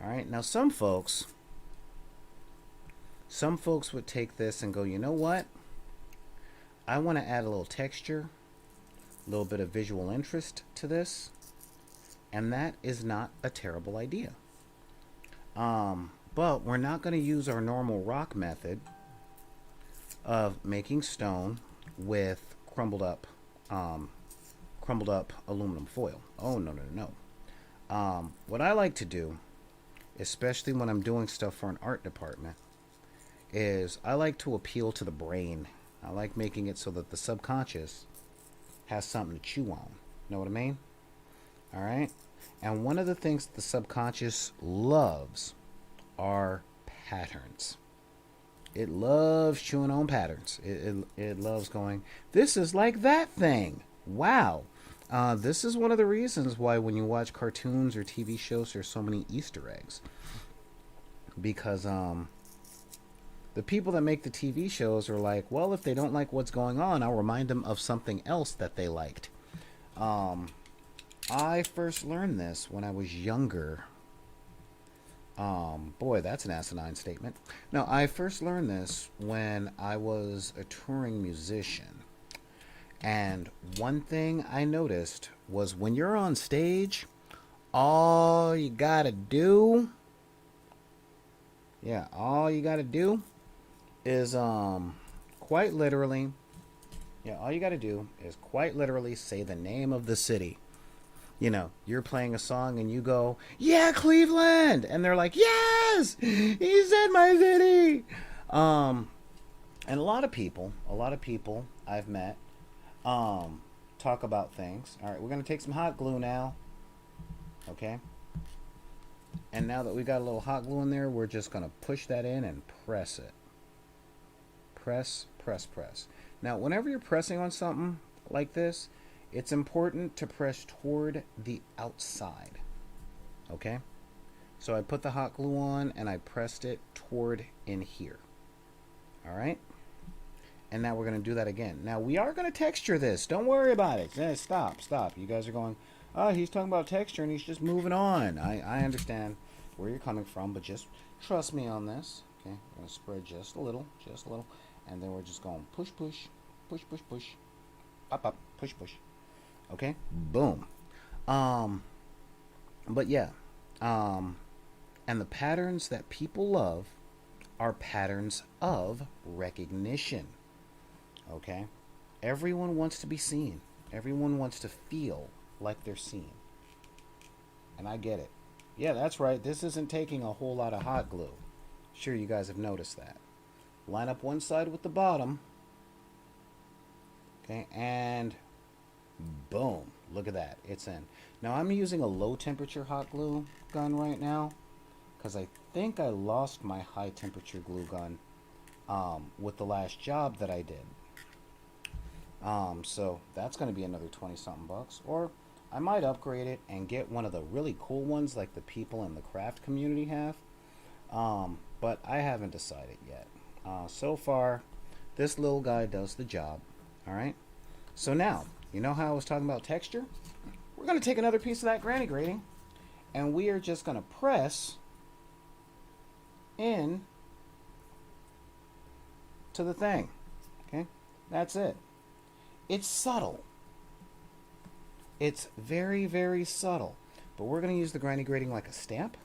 All right. Now some folks would take this and go, you know what? I want to add a little texture, a little bit of visual interest to this, and that is not a terrible idea. But we're not going to use our normal rock method of making stone with crumbled up aluminum foil. Oh, no, no, no. What I like to do, especially when I'm doing stuff for an art department, is I like to appeal to the brain. I like making it so that the subconscious has something to chew on. Know what I mean? All right? And one of the things that the subconscious loves are patterns. It loves chewing on patterns. It loves going, this is like that thing. Wow. This is one of the reasons why when you watch cartoons or TV shows, there's so many Easter eggs. Because the people that make the TV shows are like, well, if they don't like what's going on, I'll remind them of something else that they liked. I first learned this when I was younger. Boy, that's an asinine statement. No, I first learned this when I was a touring musician. And one thing I noticed was when you're on stage, all you gotta do, is quite literally say the name of the city. You know, you're playing a song and you go, yeah, Cleveland, and they're like, yes, he said my city. And a lot of people I've met talk about things. All right, we're gonna take some hot glue now. Okay, and now that we got a little hot glue in there, we're just gonna push that in and press it. Press. Now, whenever you're pressing on something like this, it's important to press toward the outside. Okay? So I put the hot glue on and I pressed it toward in here. Alright? And now we're going to do that again. Now we are going to texture this. Don't worry about it. Stop. You guys are going, oh, he's talking about texture and he's just moving on. I understand where you're coming from, but just trust me on this. Okay? We're going to spread just a little. And then we're just going push. Up, push. Okay, boom. But yeah, and the patterns that people love are patterns of recognition. Okay, everyone wants to be seen. Everyone wants to feel like they're seen. And I get it. Yeah, that's right. This isn't taking a whole lot of hot glue. Sure, you guys have noticed that. Line up one side with the bottom. Okay, and boom, look at that, it's in. Now I'm using a low temperature hot glue gun right now because I think I lost my high temperature glue gun with the last job that I did. So that's going to be another 20 something bucks, or I might upgrade it and get one of the really cool ones like the people in the craft community have, but I haven't decided yet. So far this little guy does the job. All right, so now you know how I was talking about texture? We're going to take another piece of that granny grating and we are just going to press in to the thing. Okay, that's it. It's subtle. It's very, very subtle. But we're going to use the granny grating like a stamp.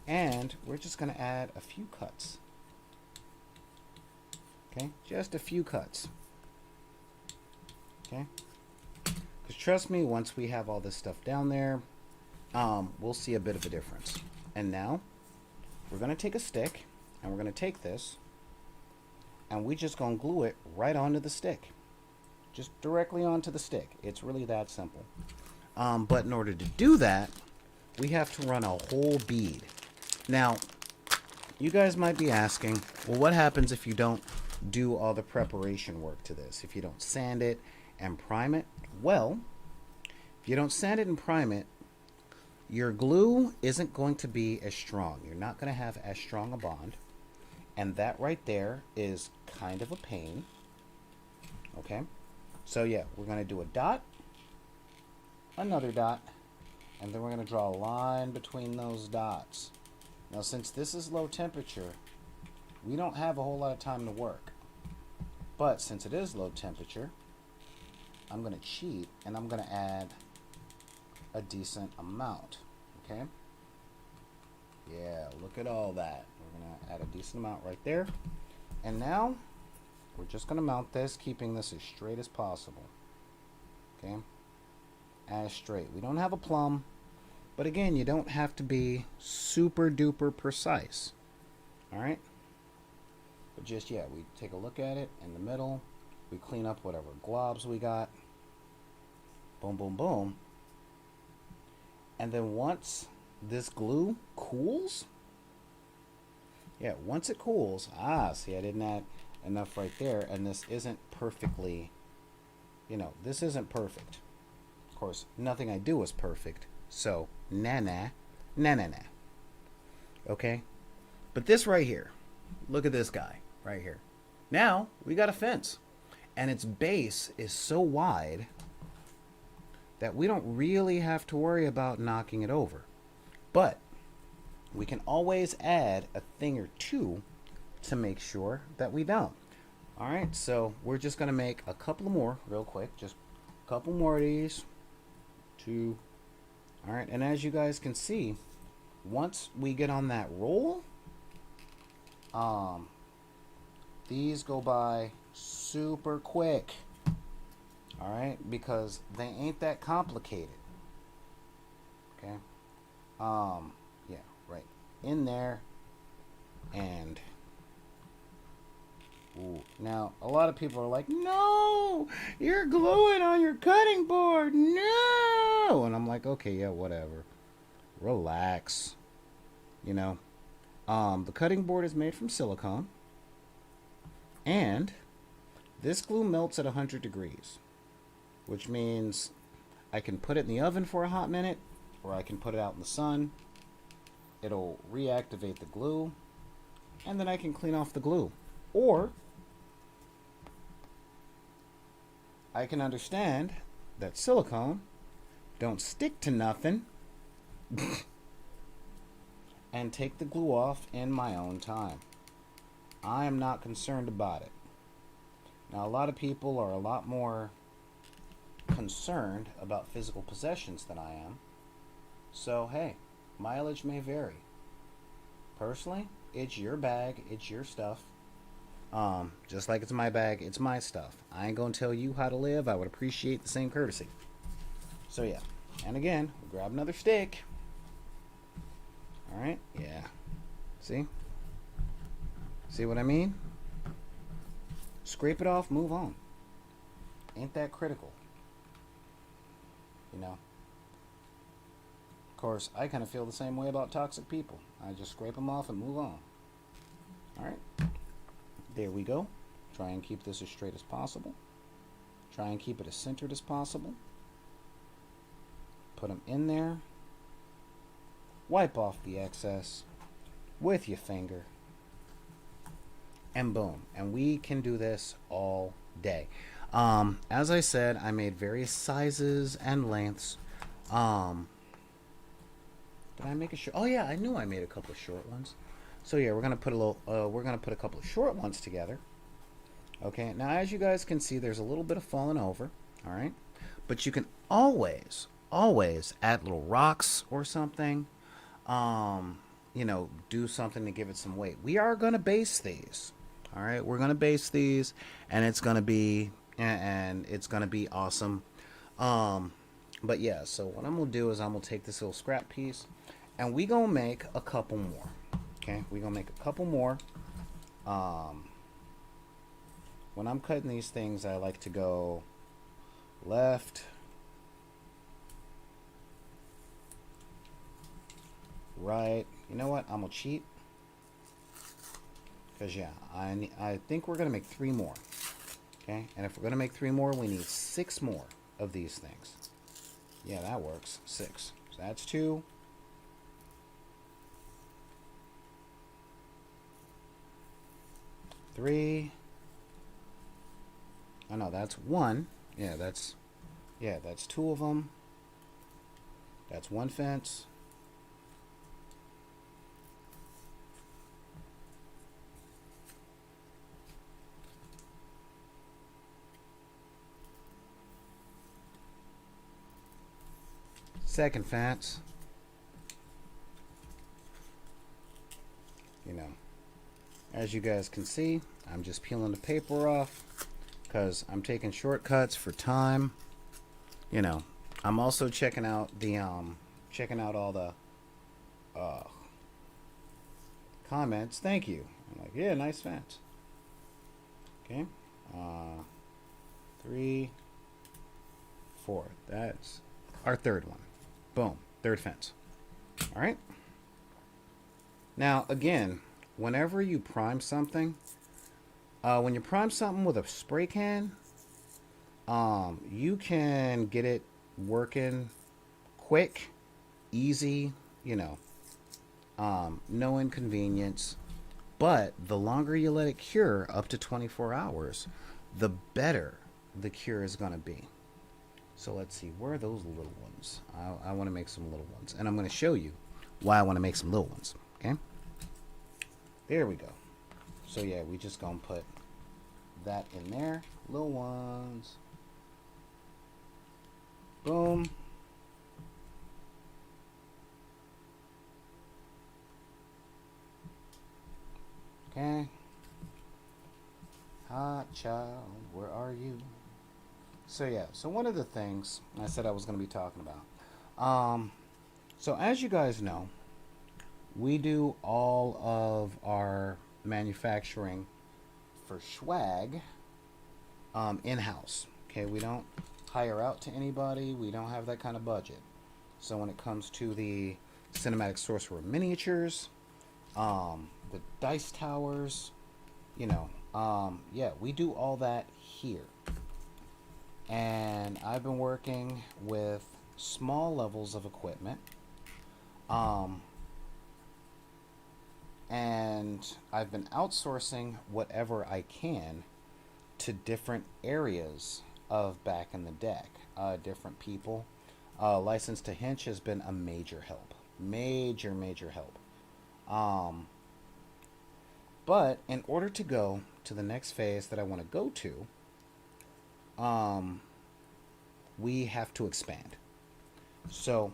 And we're just going to add a few cuts. Okay, just a few cuts. Okay, because trust me, once we have all this stuff down there, we'll see a bit of a difference. And now we're going to take a stick and we're going to take this and we just going to glue it right onto the stick, just directly onto the stick. It's really that simple. But in order to do that, we have to run a whole bead. Now you guys might be asking, well, what happens if you don't do all the preparation work to this, if you don't sand it and prime it? Well, if you don't sand it and prime it, your glue isn't going to be as strong. You're not going to have as strong a bond. And that right there is kind of a pain. Okay, so yeah, we're going to do a dot, another dot, and then we're going to draw a line between those dots. Now since this is low temperature, we don't have a whole lot of time to work. But since it is low temperature, I'm going to cheat and I'm going to add a decent amount. Okay? Yeah, look at all that. We're going to add a decent amount right there. And now we're just going to mount this, keeping this as straight as possible. Okay? As straight. We don't have a plumb, but again, you don't have to be super duper precise. Alright? But just, yeah, we take a look at it in the middle. We clean up whatever globs we got. Boom, boom, boom. And then once this glue cools, yeah, once it cools, see, I didn't add enough right there, and this isn't perfectly, this isn't perfect. Of course, nothing I do is perfect, so nah. Okay? But this right here, look at this guy right here. Now, we got a fence, and its base is so wide that we don't really have to worry about knocking it over. But we can always add a thing or two to make sure that we don't. Alright, so we're just going to make a couple more real quick. Just a couple more of these. 2. Alright, and as you guys can see, once we get on that roll, these go by super quick. Alright, because they ain't that complicated. Okay? Yeah, right in there. And ooh, now a lot of people are like, no, you're gluing on your cutting board, no. And I'm like, okay, yeah, whatever, relax. The cutting board is made from silicone, and this glue melts at 100 degrees, which means I can put it in the oven for a hot minute, or I can put it out in the sun. It'll reactivate the glue, and then I can clean off the glue. Or I can understand that silicone don't stick to nothing and take the glue off in my own time. I am not concerned about it. Now, a lot of people are a lot more concerned about physical possessions than I am. So, hey, mileage may vary. Personally, it's your bag, it's your stuff. Just like it's my bag, it's my stuff. I ain't gonna tell you how to live. I would appreciate the same courtesy. So yeah, and again, we'll grab another stick. Alright, yeah. See what I mean? Scrape it off, move on. Ain't that critical. Of course, I kind of feel the same way about toxic people. I just scrape them off and move on. Alright. There we go. Try and keep this as straight as possible. Try and keep it as centered as possible. Put them in there. Wipe off the excess with your finger. And boom. And we can do this all day. As I said, I made various sizes and lengths. Did I make a short? Oh yeah, I knew I made a couple of short ones. So yeah, we're gonna put a couple of short ones together. Okay. Now, as you guys can see, there's a little bit of falling over. All right, but you can always add little rocks or something. Do something to give it some weight. We are gonna base these. All right, we're gonna base these, and it's gonna be awesome. But yeah, so what I'm gonna do is I'm gonna take this little scrap piece, and we gonna make a couple more. Okay, we gonna make a couple more. When I'm cutting these things, I like to go left, right. You know what? I'm gonna cheat, because yeah, I think we're gonna make 3 more. Okay, and if we're gonna make 3 more, we need 6 more of these things. Yeah, that works. 6. So that's 2. 3. Oh no, that's 1. Yeah, that's 2 of them. That's 1 fence. second fence. You know, as you guys can see, I'm just peeling the paper off because I'm taking shortcuts for time. You know, I'm also checking out the checking out all the comments. Thank you. I'm like, yeah, nice fence. Okay, 3, 4. That's our third one. Boom, third fence. All right. Now again, whenever you prime something, when you prime something with a spray can, you can get it working quick, easy, you know, no inconvenience. But the longer you let it cure, up to 24 hours, the better the cure is going to be. So let's see, where are those little ones? I want to make some little ones. And I'm going to show you why I want to make some little ones. Okay? There we go. So yeah, we just going to put that in there. Little ones. Boom. Okay. Hot child, where are you? So yeah, so one of the things I said I was going to be talking about. So as you guys know, we do all of our manufacturing for Schwag in-house. Okay, we don't hire out to anybody. We don't have that kind of budget. So when it comes to the Cinematic Sorcerer miniatures, the dice towers, you know, yeah, we do all that here. And I've been working with small levels of equipment, and I've been outsourcing whatever I can to different areas of Back in the Deck, different people. License to Hinch has been a major help, major help. But in order to go to the next phase that I want to go to, we have to expand. So,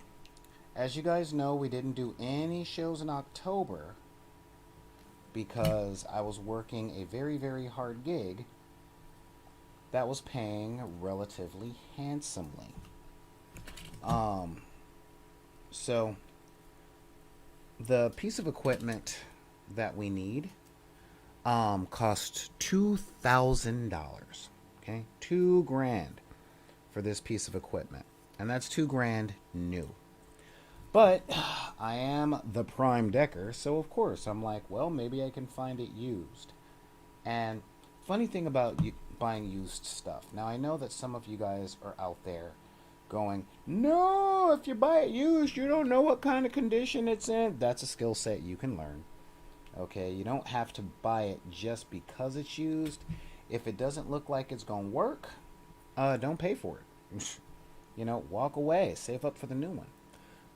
as you guys know, we didn't do any shows in October because I was working a very hard gig that was paying relatively handsomely. So, the piece of equipment that we need cost $2,000. Okay, $2,000 for this piece of equipment, and that's $2,000 new. But I am the prime decker, so of course I'm like, well, maybe I can find it used. And funny thing about buying used stuff. Now I know that some of you guys are out there going, no, if you buy it used, you don't know what kind of condition it's in. That's a skill set you can learn. Okay, you don't have to buy it just because it's used. If it doesn't look like it's gonna work, don't pay for it. You know, walk away, save up for the new one.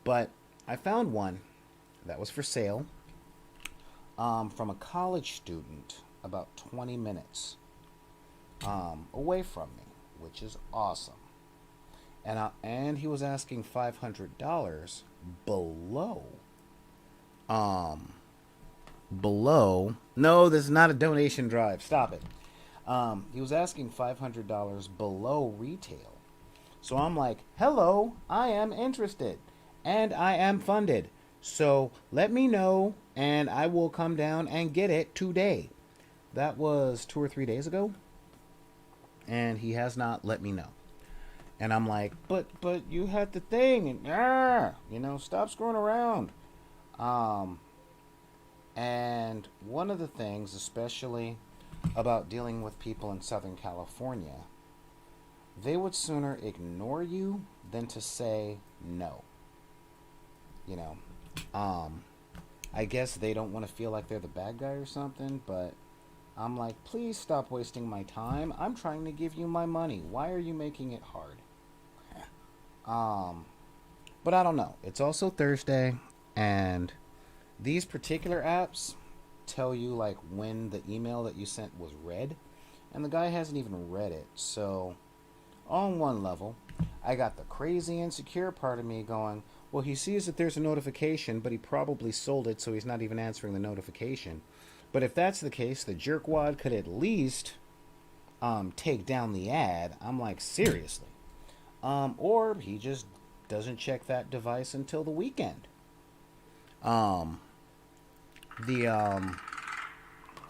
But I found one that was for sale from a college student about 20 minutes away from me, which is awesome. And he was asking $500 below. No, this is not a donation drive. Stop it. He was asking $500 below retail. So I'm like, hello, I am interested. And I am funded. So let me know and I will come down and get it today. That was 2 or 3 days ago. And he has not let me know. And I'm like, but you had the thing. And, you know, stop screwing around. And one of the things, especially about dealing with people in Southern California, they would sooner ignore you than to say no. You know, I guess they don't want to feel like they're the bad guy or something, but I'm like, please stop wasting my time. I'm trying to give you my money. Why are you making it hard? But I don't know. It's also Thursday, and these particular apps tell you like when the email that you sent was read, and the guy hasn't even read it. So on one level, I got the crazy insecure part of me going, well, he sees that there's a notification, but he probably sold it, so he's not even answering the notification. But if that's the case, the jerkwad could at least take down the ad. I'm like, seriously. Or he just doesn't check that device until the weekend. The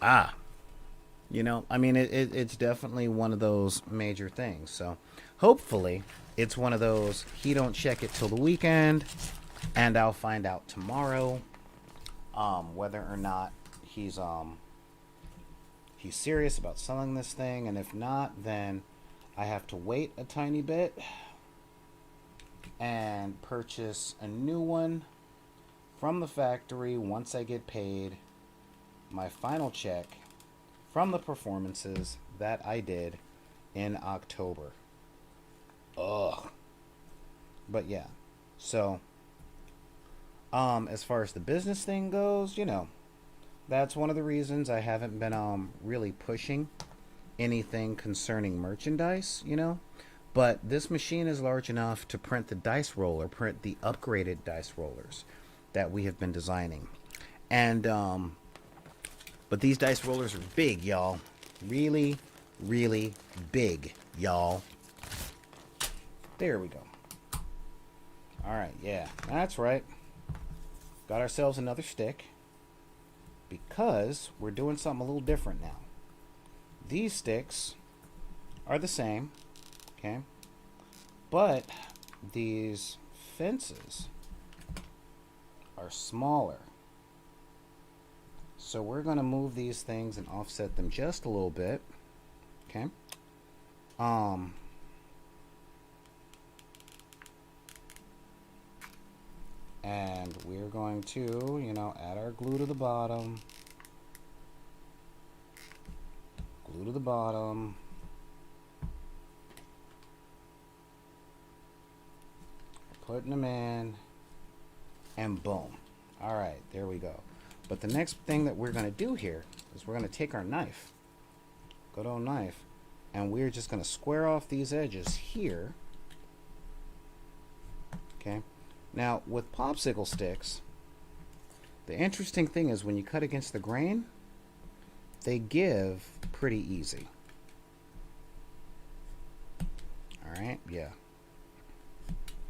I mean, it's definitely one of those major things. So hopefully it's one of those, he don't check it till the weekend, and I'll find out tomorrow whether or not he's serious about selling this thing. And if not, then I have to wait a tiny bit and purchase a new one from the factory once I get paid my final check from the performances that I did in October. Ugh. But yeah. So as far as the business thing goes, that's one of the reasons I haven't been really pushing anything concerning merchandise, But this machine is large enough to print the dice roller, print the upgraded dice rollers that we have been designing. And but these dice rollers are big, y'all. Really, really big, y'all. There we go. All right, yeah, that's right. Got ourselves another stick because we're doing something a little different now. These sticks are the same, okay? But these fences are smaller. So we're going to move these things and offset them just a little bit, okay? And we're going to, add our glue to the bottom. Glue to the bottom. Putting them in. And boom. All right, there we go. But the next thing that we're going to do here is we're going to take our knife. Good old knife. And we're just going to square off these edges here. Okay. Now, with popsicle sticks, the interesting thing is when you cut against the grain, they give pretty easy. Alright, yeah.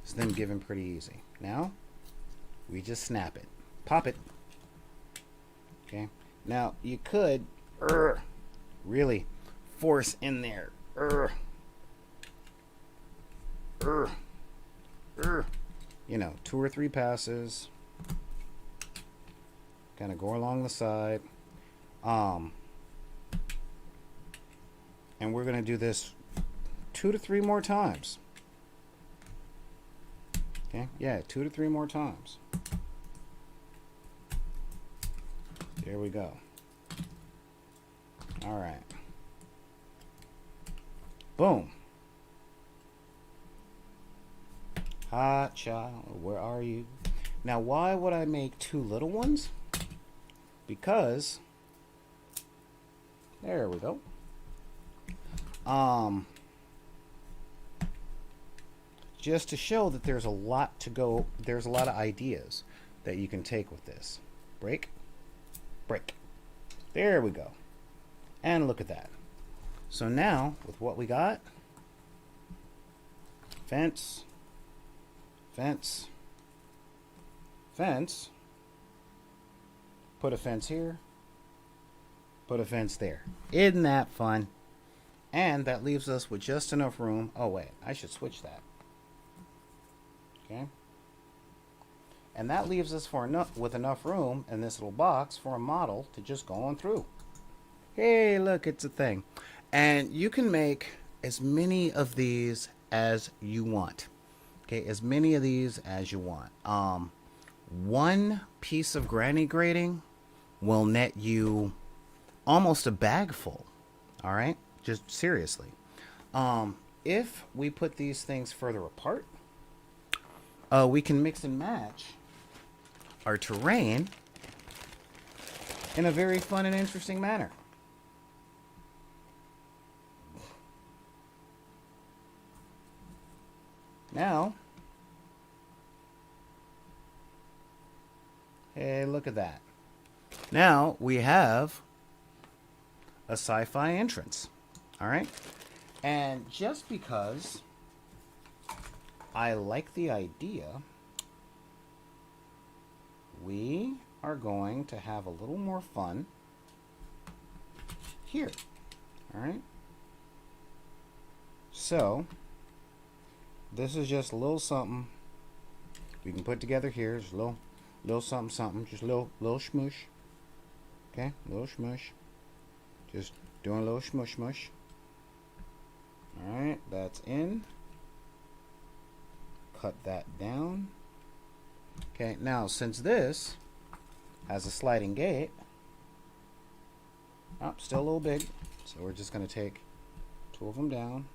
It's them giving pretty easy. Now, we just snap it. Pop it. Okay. Now, you could really force in there. You know, 2 or 3 passes. Kind of go along the side. And we're going to do this 2 to 3 more times. Okay? Yeah, 2 to 3 more times. There we go. All right. Boom. Hot child, where are you? Now, why would I make 2 little ones? Because there we go. Just to show that there's a lot to go, there's a lot of ideas that you can take with this. Break, break. There we go. And look at that. So now, with what we got, fence, fence, fence, put a fence here, put a fence there. Isn't that fun? And that leaves us with just enough room. Oh wait, I should switch that. Okay. And that leaves us with enough room in this little box for a model to just go on through. Hey, look, it's a thing. And you can make as many of these as you want. Okay, as many of these as you want. One piece of granny grating will net you almost a bag full. All right, just seriously. If we put these things further apart, we can mix and match our terrain in a very fun and interesting manner. Now, hey, look at that. Now we have a sci-fi entrance. All right. And just because I like the idea, we are going to have a little more fun here. All right. So this is just a little something we can put together here. Just a little something, just a little shmoosh. Okay, little shmoosh. Just doing a little shmush. All right, that's in. Cut that down. Okay, now since this has a sliding gate, still a little big, so we're just going to take 2 of them down.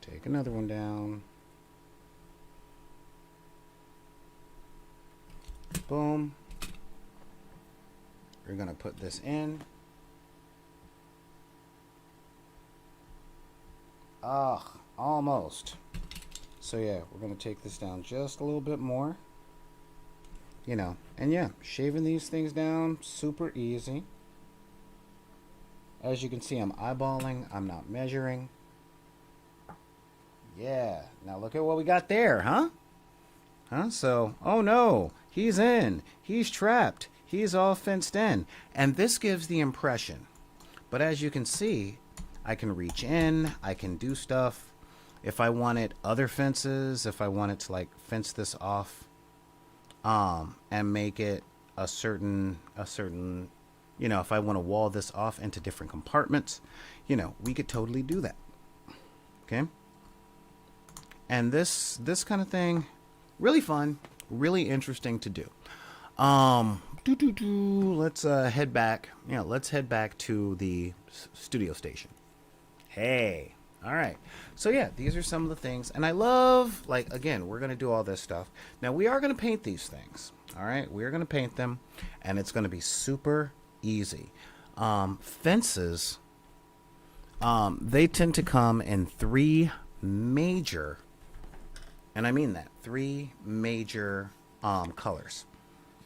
Take another one down. Boom. We're going to put this in. Almost. So yeah, we're going to take this down just a little bit more. You know, and yeah, shaving these things down, super easy. As you can see, I'm eyeballing, I'm not measuring. Yeah, now look at what we got there, huh? So, oh no, he's in, he's trapped, he's all fenced in. And this gives the impression. But as you can see, I can reach in, I can do stuff. If I wanted other fences, if I wanted to like fence this off, and make it a certain, you know, if I want to wall this off into different compartments, you know, we could totally do that. Okay. And this kind of thing, really fun, really interesting to do. Let's head back. Yeah, let's head back to the studio station. Hey. All right. So yeah, these are some of the things. And I love, like, again, we're going to do all this stuff. Now, we are going to paint these things. All right. We're going to paint them. And it's going to be super easy. Fences, they tend to come in 3 major, and I mean that, 3 major colors.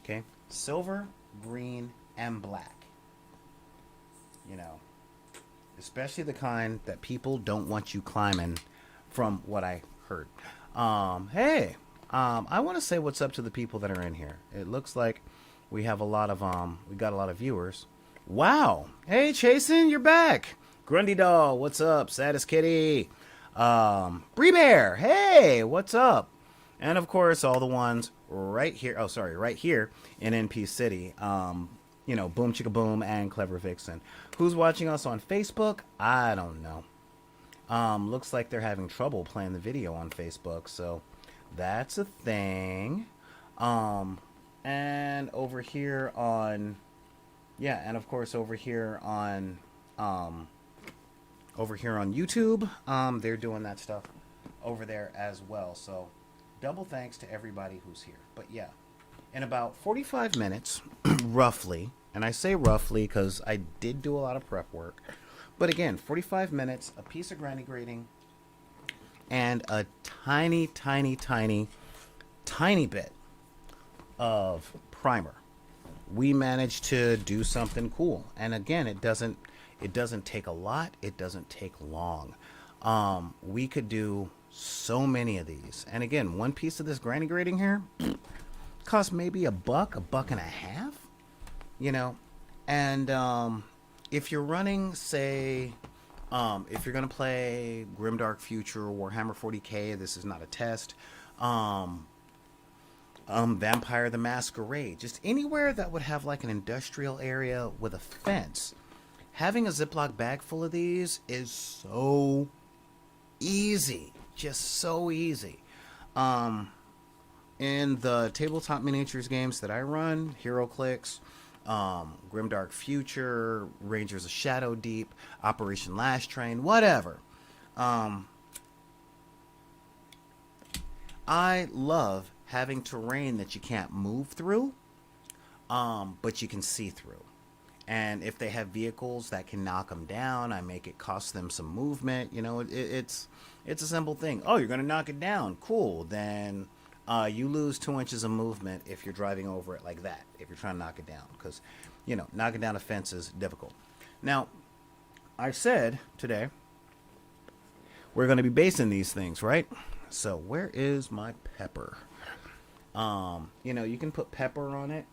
Okay. Silver, green, and black. You know. Especially the kind that people don't want you climbing, from what I heard. Hey, I want to say what's up to the people that are in here. It looks like we have a lot of we got a lot of viewers. Wow. Hey, Chasen, you're back. Grundy Doll, what's up? Saddest Kitty. Bree Bear, hey, what's up? And of course, all the ones right here. Oh, sorry, right here in NP City. You know, Boom Chicka Boom and Clever Vixen. Who's watching us on Facebook? I don't know. Looks like they're having trouble playing the video on Facebook, so that's a thing. And over here on, yeah, and of course over here on YouTube, they're doing that stuff over there as well. So double thanks to everybody who's here. But yeah. In about 45 minutes, roughly, and I say roughly because I did do a lot of prep work, but again, 45 minutes, a piece of granny grating, and a tiny bit of primer. We managed to do something cool. And again, it doesn't take a lot, it doesn't take long. We could do so many of these. And again, one piece of this granny grating here cost maybe $1.50, you know. And if you're running, say, if you're gonna play Grimdark Future or Warhammer 40k, this is not a test. Vampire the Masquerade, just anywhere that would have like an industrial area with a fence, having a Ziploc bag full of these is so easy, just so easy. In the tabletop miniatures games that I run, HeroClix, Grimdark Future, Rangers of Shadow Deep, Operation Last Train, whatever. I love having terrain that you can't move through, but you can see through. And if they have vehicles that can knock them down, I make it cost them some movement. You know, it's a simple thing. Oh, you're gonna knock it down, cool. Then you lose 2 inches of movement if you're driving over it like that. If you're trying to knock it down, because you know knocking down a fence is difficult. Now, I said today we're going to be basing these things, right? So where is my pepper? You know, you can put pepper on it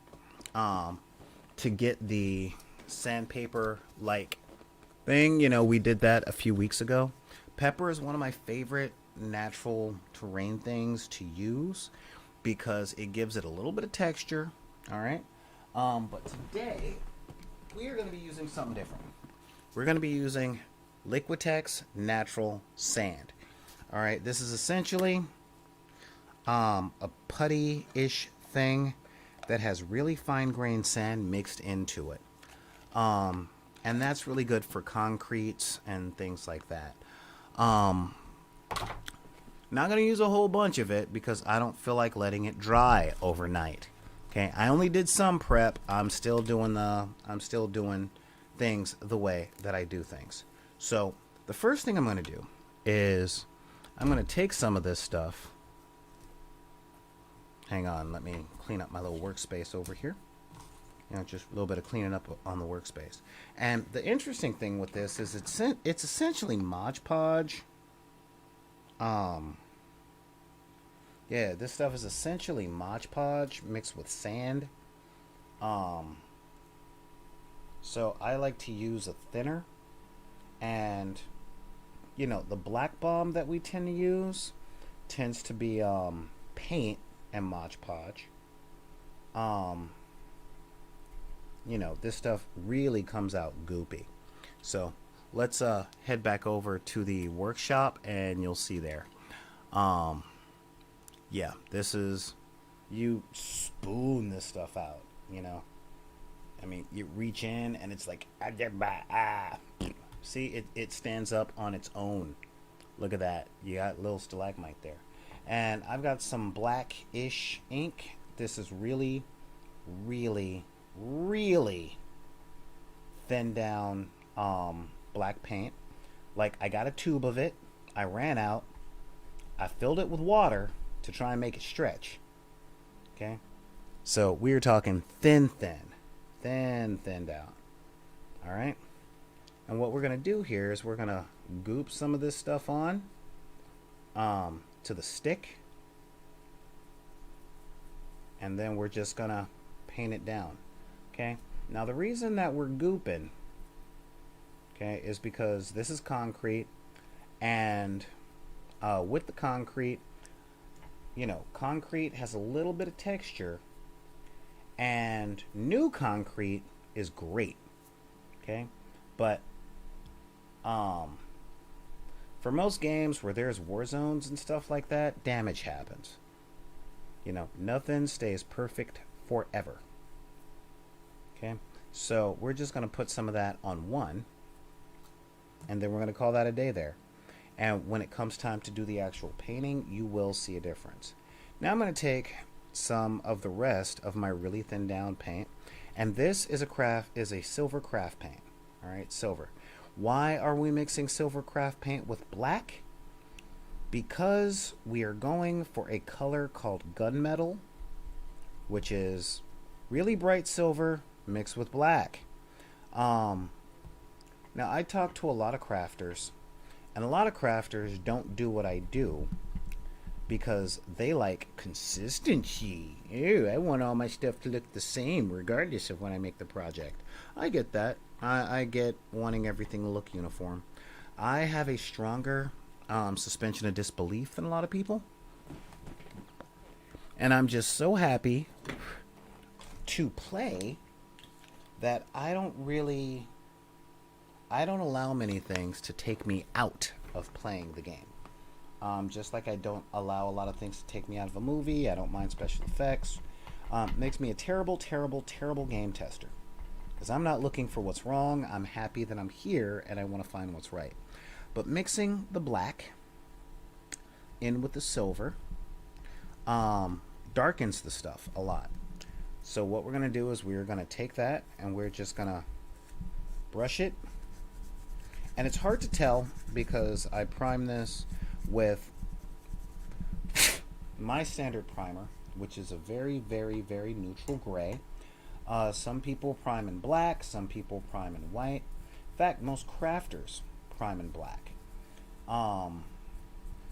to get the sandpaper like thing. You know, we did that a few weeks ago. Pepper is one of my favorite natural terrain things to use because it gives it a little bit of texture. All right. But today we are going to be using something different. We're going to be using Liquitex Natural Sand. All right. This is essentially a putty-ish thing that has really fine-grained sand mixed into it. And that's really good for concretes and things like that. Not going to use a whole bunch of it because I don't feel like letting it dry overnight. Okay, I only did some prep. I'm still doing things the way that I do things. So the first thing I'm going to do is I'm going to take some of this stuff. Hang on, let me clean up my little workspace over here. You know, just a little bit of cleaning up on the workspace. And the interesting thing with this is it's essentially Mod Podge. Yeah, this stuff is essentially Mod Podge mixed with sand. So I like to use a thinner, and you know the black bomb that we tend to use tends to be paint and Mod Podge. You know, this stuff really comes out goopy. So let's head back over to the workshop and you'll see there. Yeah, this is, you spoon this stuff out, you know. I mean, you reach in and it's like, see, it stands up on its own. Look at that. You got a little stalagmite there. And I've got some black-ish ink. This is really, really, really thin down black paint. Like, I got a tube of it. I ran out. I filled it with water to try and make it stretch. Okay? So we're talking thinned out. All right? And what we're going to do here is we're going to goop some of this stuff on to the stick. And then we're just going to paint it down. Okay? Now the reason that we're gooping, okay, is because this is concrete, and with the concrete, you know, concrete has a little bit of texture, and new concrete is great. Okay? But for most games where there's war zones and stuff like that, damage happens. You know, nothing stays perfect forever. Okay? So we're just going to put some of that on one, and then we're going to call that a day there. And when it comes time to do the actual painting, you will see a difference. Now I'm going to take some of the rest of my really thin down paint, and this is a silver craft paint. All right, silver. Why are we mixing silver craft paint with black? Because we are going for a color called gunmetal, which is really bright silver mixed with black. Now I talk to a lot of crafters, and a lot of crafters don't do what I do because they like consistency. Ew, I want all my stuff to look the same regardless of when I make the project. I get that. I get wanting everything to look uniform. I have a stronger suspension of disbelief than a lot of people. And I'm just so happy to play that I don't allow many things to take me out of playing the game. Just like I don't allow a lot of things to take me out of a movie. I don't mind special effects. Makes me a terrible, terrible, terrible game tester. Because I'm not looking for what's wrong. I'm happy that I'm here and I want to find what's right. But mixing the black in with the silver darkens the stuff a lot. So what we're going to do is we're going to take that and we're just going to brush it. And it's hard to tell because I prime this with my standard primer, which is a very, very, very neutral gray. Some people prime in black, some people prime in white. In fact, most crafters prime in black. Now,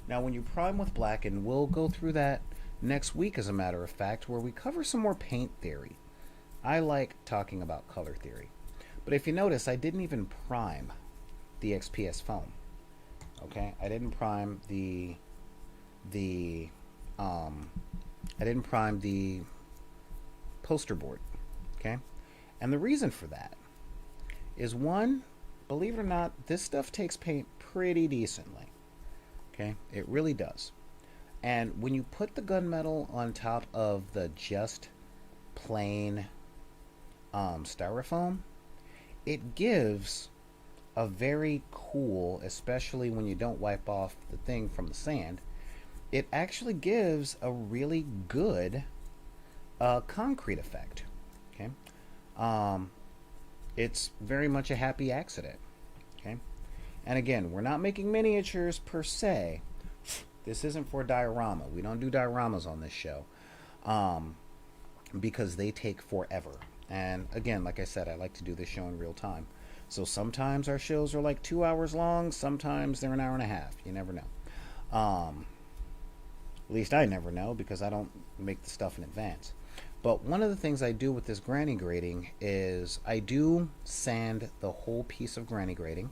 when you prime with black, and we'll go through that next week, as a matter of fact, where we cover some more paint theory. I like talking about color theory. But if you notice, I didn't even prime the XPS foam. Okay, I didn't prime the poster board. Okay, and the reason for that is, one, believe it or not, this stuff takes paint pretty decently. Okay, it really does. And when you put the gunmetal on top of the just plain styrofoam, it gives a very cool, especially when you don't wipe off the thing from the sand, it actually gives a really good concrete effect. Okay, it's very much a happy accident. Okay, and again, we're not making miniatures per se. This isn't for diorama. We don't do dioramas on this show because they take forever. And again, like I said, I like to do this show in real time. So sometimes our shows are like 2 hours long. Sometimes they're an hour and a half. You never know. At least I never know because I don't make the stuff in advance. But one of the things I do with this granny grading is I do sand the whole piece of granny grading.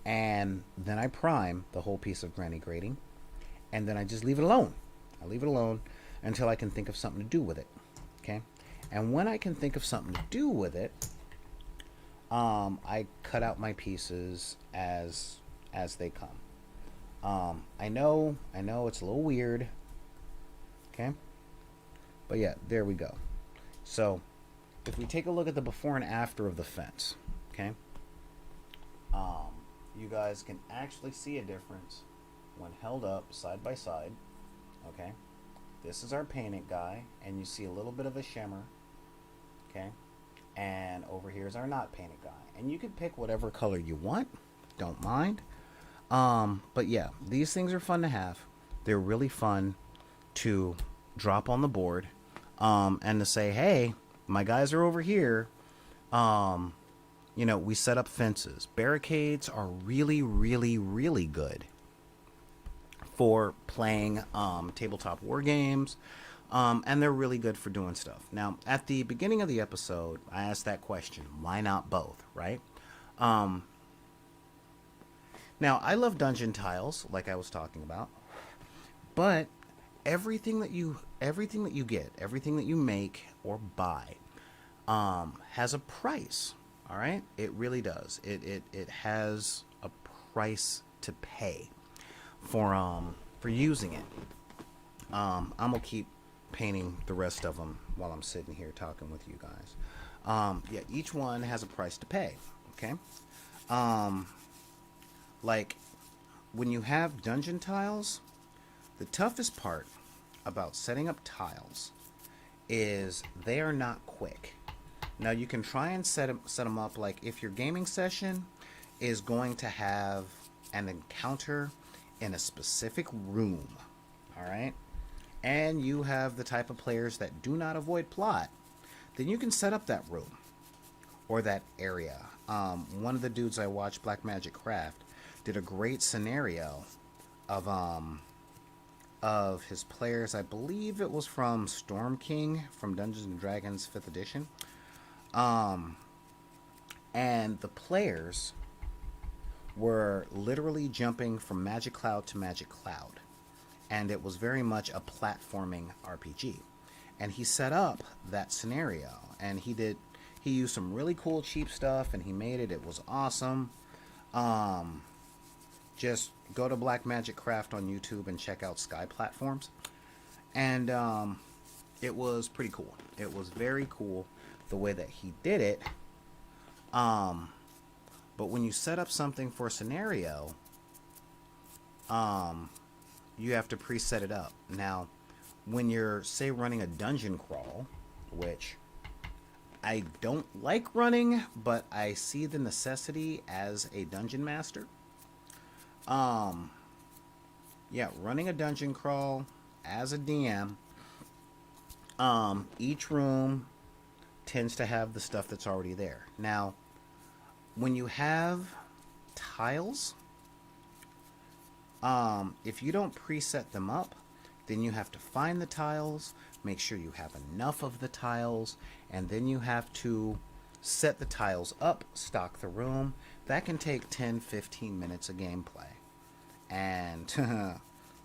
And then I prime the whole piece of granny grading. And then I just leave it alone. I leave it alone until I can think of something to do with it. Okay? And when I can think of something to do with it, I cut out my pieces as they come. I know it's a little weird. Okay? But yeah, there we go. So, if we take a look at the before and after of the fence, okay? You guys can actually see a difference when held up side by side. Okay, this is our painted guy, and you see a little bit of a shimmer. Okay, and over here is our not painted guy, and you can pick whatever color you want. Don't mind. But yeah, these things are fun to have. They're really fun to drop on the board, and to say, hey, my guys are over here. You know, we set up fences. Barricades are really, really, really good for playing tabletop war games, and they're really good for doing stuff. Now, at the beginning of the episode, I asked that question, why not both, right? Now, I love dungeon tiles, like I was talking about, but everything that you get, everything that you make or buy, has a price. All right, it really does. It has a price to pay for using it. I'm gonna keep painting the rest of them while I'm sitting here talking with you guys. Yeah, each one has a price to pay. Okay, like when you have dungeon tiles, the toughest part about setting up tiles is they are not quick. Now, you can try and set them up like if your gaming session is going to have an encounter in a specific room, all right? And you have the type of players that do not avoid plot, then you can set up that room or that area. One of the dudes I watched, Black Magic Craft, did a great scenario of his players. I believe it was from Storm King from Dungeons and Dragons 5th edition. And the players were literally jumping from Magic Cloud to Magic Cloud. And it was very much a platforming RPG. And he set up that scenario. And he used some really cool cheap stuff, and he made it. It was awesome. Just go to Black Magic Craft on YouTube and check out Sky Platforms. And it was pretty cool. It was very cool the way that he did it. But when you set up something for a scenario, you have to preset it up. Now, when you're, say, running a dungeon crawl, which I don't like running, but I see the necessity as a dungeon master. Um, yeah, running a dungeon crawl as a DM. Each room tends to have the stuff that's already there. Now, when you have tiles, if you don't preset them up, then you have to find the tiles, make sure you have enough of the tiles, and then you have to set the tiles up, stock the room. That can take 10-15 minutes of gameplay. And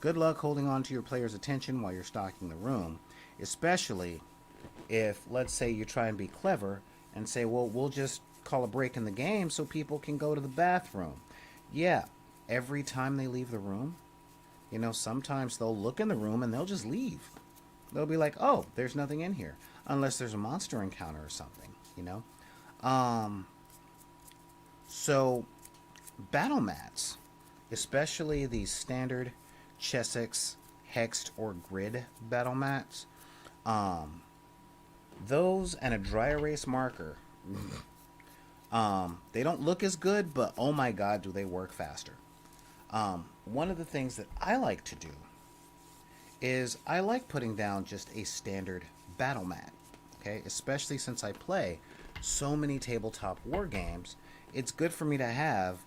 good luck holding on to your player's attention while you're stocking the room, especially if, let's say, you try and be clever and say, well, we'll just call a break in the game so people can go to the bathroom. Yeah, every time they leave the room, you know, sometimes they'll look in the room and they'll just leave. They'll be like, oh, there's nothing in here. Unless there's a monster encounter or something, you know? So, battle mats, especially these standard Chessex, hexed, or grid battle mats, those and a dry erase marker, they don't look as good, but oh my god, do they work faster. One of the things that I like to do is I like putting down just a standard battle mat, okay? Especially since I play so many tabletop war games, it's good for me to have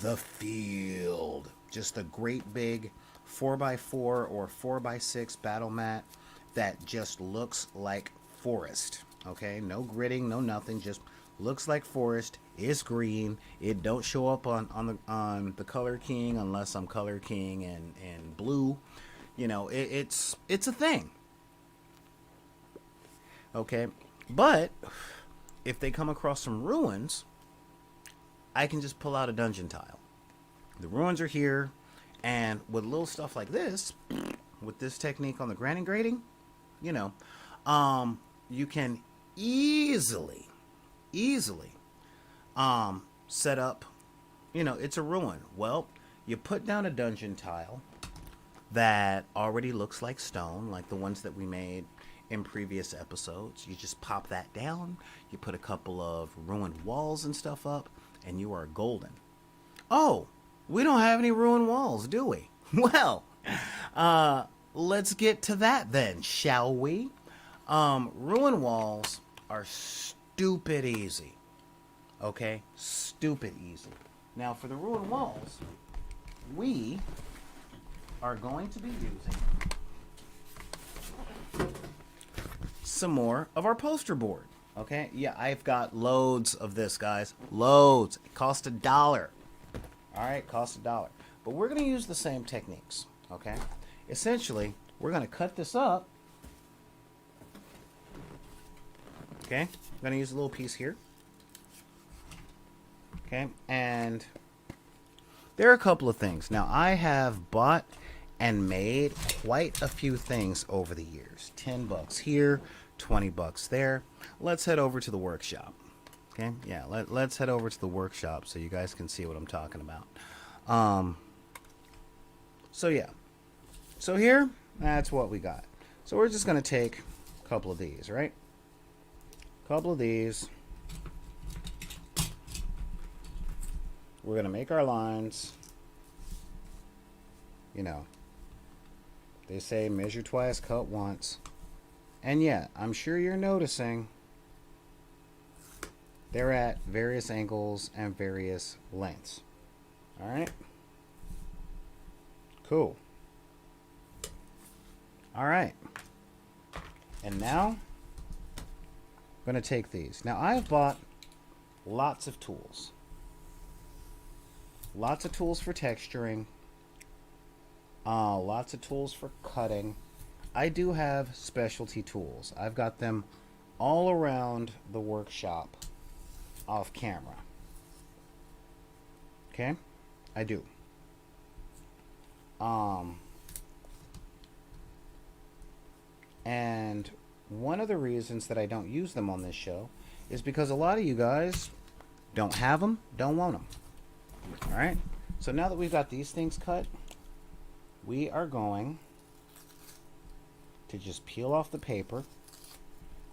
the field, just a great big 4x4 or 4x6 battle mat that just looks like forest, okay? No gridding, no nothing, just looks like forest. It's green. It don't show up on the color king unless I'm color king and blue. You know, it's a thing. Okay, but if they come across some ruins, I can just pull out a dungeon tile. The ruins are here, and with little stuff like this, with this technique on the granite grading, you know, you can easily set up, you know, it's a ruin. Well, you put down a dungeon tile that already looks like stone, like the ones that we made in previous episodes. You just pop that down, you put a couple of ruined walls and stuff up, and you are golden. Oh, we don't have any ruined walls, do we? Well, let's get to that then, shall we? Ruined walls are stupid easy. Okay? Stupid easy. Now, for the ruined walls, we are going to be using some more of our poster board. Okay? Yeah, I've got loads of this, guys. Loads. It costs $1. Alright, costs $1. But we're going to use the same techniques. Okay? Essentially, we're going to cut this up. Okay? I'm going to use a little piece here. Okay? And there are a couple of things. Now, I have bought and made quite a few things over the years. $10 here, $20 there. Let's head over to the workshop. Okay? Yeah, let's head over to the workshop so you guys can see what I'm talking about. So yeah. So here, that's what we got. So we're just going to take a couple of these, right? A couple of these. We're going to make our lines. You know, they say measure twice, cut once. And yeah, I'm sure you're noticing they're at various angles and various lengths. Alright? Cool. Alright. And now, I'm going to take these. Now, I've bought lots of tools. Lots of tools for texturing. Lots of tools for cutting. I do have specialty tools. I've got them all around the workshop off camera. Okay? I do. And one of the reasons that I don't use them on this show is because a lot of you guys don't have them, don't want them. Alright? So now that we've got these things cut, we are going to just peel off the paper.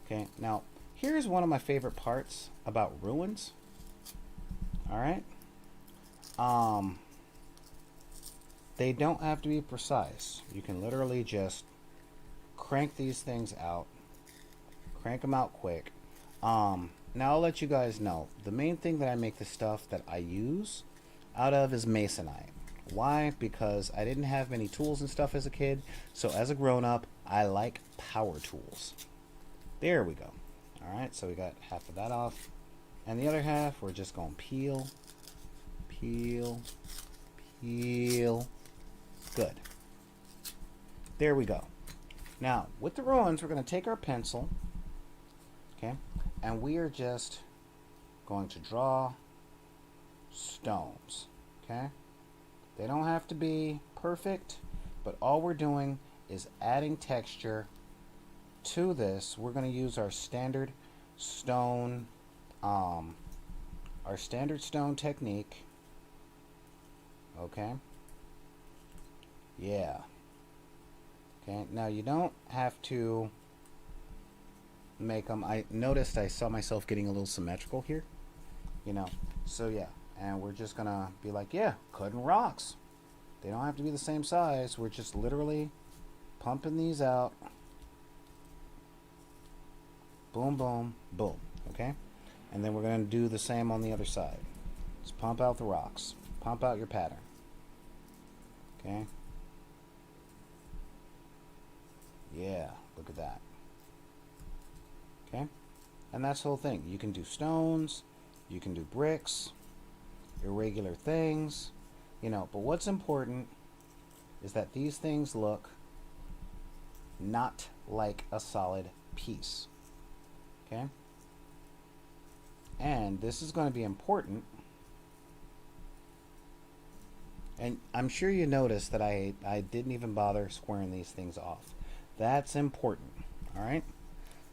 Okay, now here's one of my favorite parts about ruins. All right. They don't have to be precise. You can literally just crank these things out. Crank them out quick. Now I'll let you guys know. The main thing that I make the stuff that I use out of is masonite. Why? Because I didn't have many tools and stuff as a kid. So as a grown-up, I like power tools. There we go. Alright, so we got half of that off. And the other half, we're just going to peel, peel, peel. Good. There we go. Now, with the ruins, we're going to take our pencil, okay, and we are just going to draw stones, okay? They don't have to be perfect, but all we're doing is adding texture to this. We're going to use our standard stone, technique, okay? Yeah. Okay, now you don't have to make them. I noticed I saw myself getting a little symmetrical here, you know. So yeah, and we're just gonna be like, yeah, cutting rocks. They don't have to be the same size. We're just literally pumping these out. Boom, boom, boom. Okay, and then we're gonna do the same on the other side. Just pump out the rocks. Pump out your pattern. Okay. Yeah, look at that. Okay? And that's the whole thing. You can do stones, you can do bricks, irregular things, you know, but what's important is that these things look not like a solid piece. Okay? And this is going to be important. And I'm sure you noticed that I didn't even bother squaring these things off. That's important. Alright?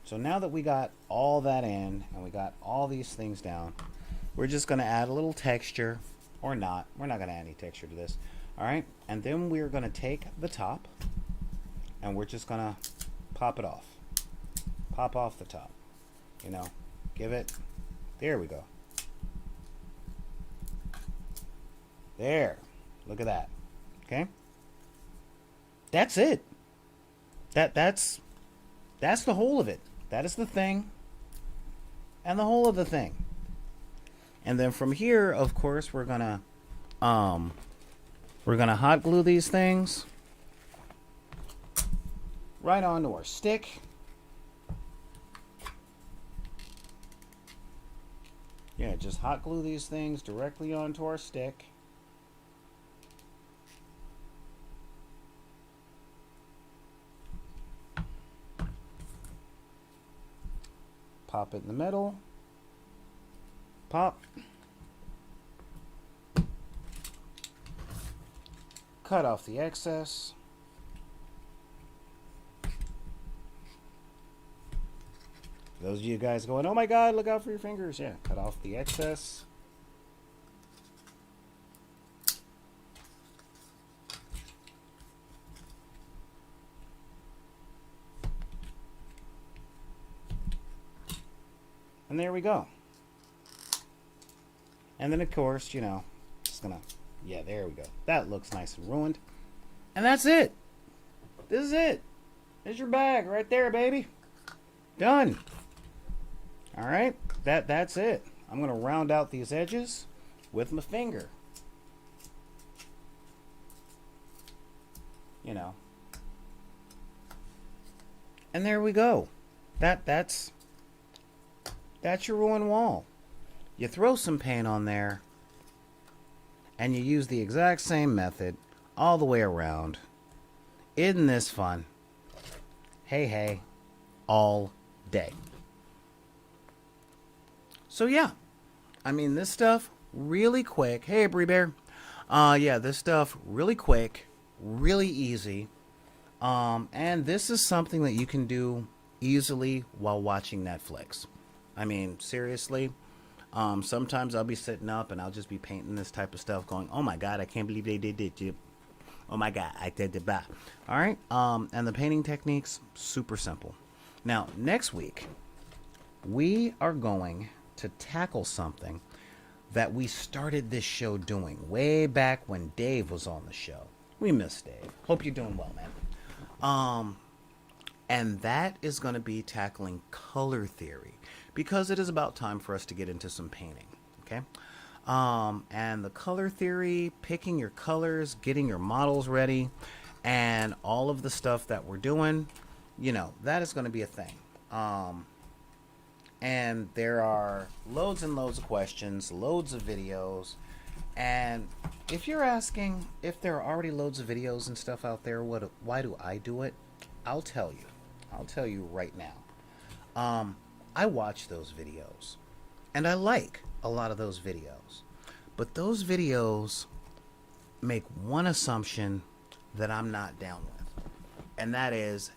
So now that we got all that in and we got all these things down, we're just going to add a little texture, or not. We're not going to add any texture to this. Alright? And then we're going to take the top and we're just going to pop it off. Pop off the top. You know, give it. There we go. There. Look at that. Okay? That's it. That's the whole of it. That is the thing and the whole of the thing. And then from here, of course, we're gonna hot glue these things right onto our stick. Yeah, just hot glue these things directly onto our stick. Pop it in the middle. Pop. Cut off the excess. For those of you guys going, oh my God, look out for your fingers. Yeah, cut off the excess. And there we go. And then, of course, you know, just gonna, yeah, there we go. That looks nice and ruined. And that's it. This is it. There's your bag right there, baby. Done. All right, that's it. I'm gonna round out these edges with my finger. You know. And there we go. That's your ruined wall. You throw some paint on there and you use the exact same method all the way around. Isn't this fun? Hey, all day. So yeah, I mean, this stuff really quick. Hey, Bree Bear. Yeah, this stuff really quick, really easy. And this is something that you can do easily while watching Netflix. I mean, seriously, sometimes I'll be sitting up and I'll just be painting this type of stuff going, oh my God, I can't believe they did it. Oh my God, I did it. All right. And the painting techniques, super simple. Now, next week, we are going to tackle something that we started this show doing way back when Dave was on the show. We miss Dave. Hope you're doing well, man. And that is going to be tackling color theory, because it is about time for us to get into some painting. Okay. And the color theory, picking your colors, getting your models ready, and all of the stuff that we're doing, that is going to be a thing. And there are loads and loads of questions, loads of videos. And if you're asking if there are already loads of videos and stuff out there, why do I do it? I'll tell you. I'll tell you right now. I watch those videos, and I like a lot of those videos. But those videos make one assumption that I'm not down with. And that is,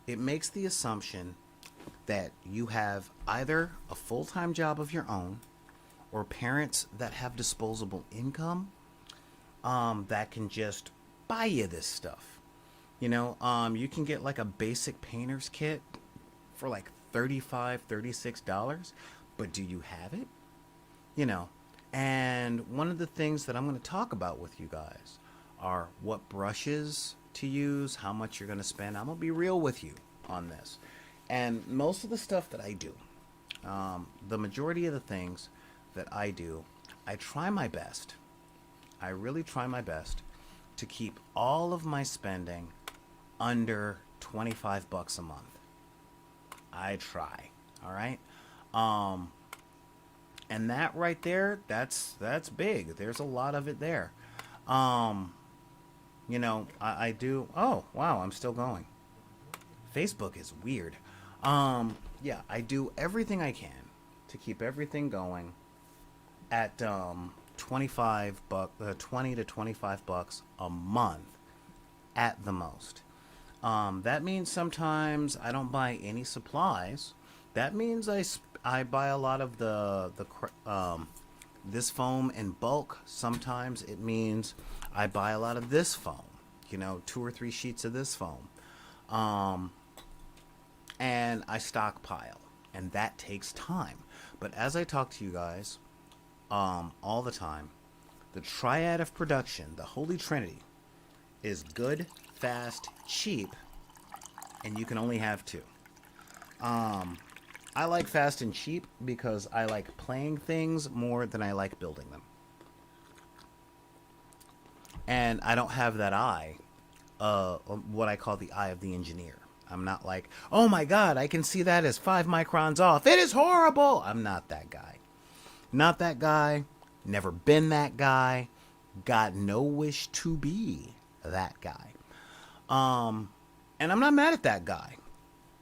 it makes the assumption that you have either a full-time job of your own or parents that have disposable income that can just buy you this stuff. You can get like a basic painter's kit for like $35, $36, but do you have it? And one of the things that I'm going to talk about with you guys are what brushes to use, how much you're going to spend. I'm going to be real with you on this. And most of the stuff that I do, the majority of the things that I do, I try my best. I really try my best to keep all of my spending under $25 a month. I try. All right. And that right there, that's big. There's a lot of it there. I do. Oh, wow. I'm still going. Facebook is weird. Yeah, I do everything I can to keep everything going at 20 to $25 a month at the most. That means sometimes I don't buy any supplies. That means I buy a lot of this foam in bulk. Sometimes it means I buy a lot of this foam, 2 or 3 sheets of this foam. And I stockpile, and that takes time. But as I talk to you guys all the time, the triad of production, the Holy Trinity, is good, fast, cheap, and you can only have 2. I like fast and cheap because I like playing things more than I like building them. And I don't have that eye, what I call the eye of the engineer. I'm not like, oh my God, I can see that as 5 microns off. It is horrible. I'm not that guy. Not that guy. Never been that guy. Got no wish to be that guy. And I'm not mad at that guy.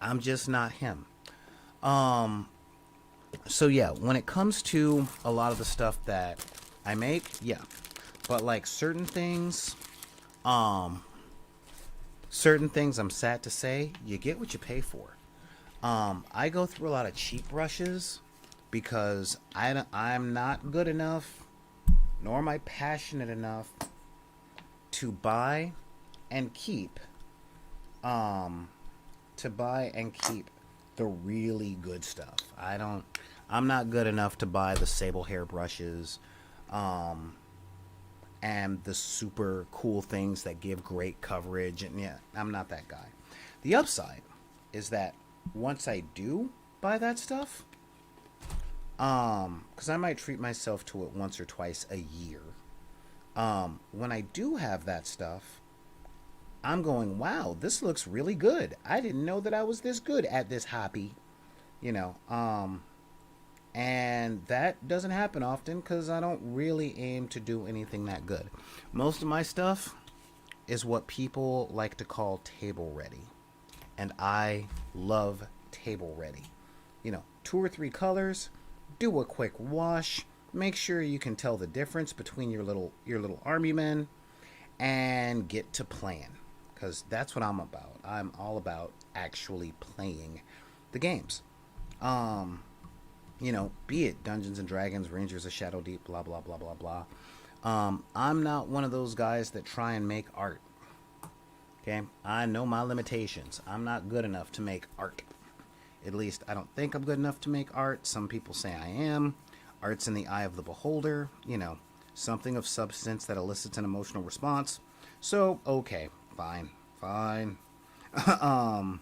I'm just not him. So yeah, when it comes to a lot of the stuff that I make, yeah. But like certain things, I'm sad to say, you get what you pay for. I go through a lot of cheap brushes because I'm not good enough, nor am I passionate enough to buy and keep, the really good stuff. I'm not good enough to buy the sable hair brushes, and the super cool things that give great coverage. And yeah, I'm not that guy. The upside is that once I do buy that stuff, because I might treat myself to it once or twice a year, when I do have that stuff, I'm going, wow, this looks really good. I didn't know that I was this good at this hobby, and that doesn't happen often because I don't really aim to do anything that good. Most of my stuff is what people like to call table ready. And I love table ready. 2 or 3 colors, do a quick wash, make sure you can tell the difference between your little army men, and get to playing. Because that's what I'm about. I'm all about actually playing the games. Be it Dungeons and Dragons, Rangers of Shadow Deep, blah, blah, blah, blah, blah. I'm not one of those guys that try and make art. Okay? I know my limitations. I'm not good enough to make art. At least I don't think I'm good enough to make art. Some people say I am. Art's in the eye of the beholder, you know, something of substance that elicits an emotional response. So, okay, fine, fine. um,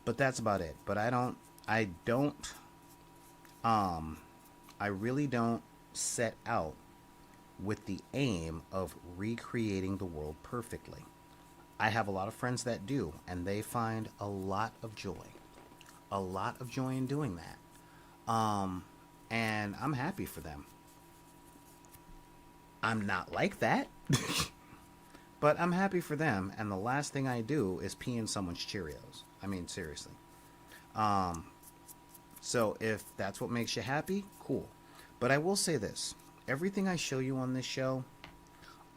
but that's about it. But I really don't set out with the aim of recreating the world perfectly. I have a lot of friends that do, and they find a lot of joy in doing that. And I'm happy for them. I'm not like that, but I'm happy for them. And the last thing I do is pee in someone's Cheerios. I mean, seriously. Um, so if that's what makes you happy, cool. But I will say this: everything I show you on this show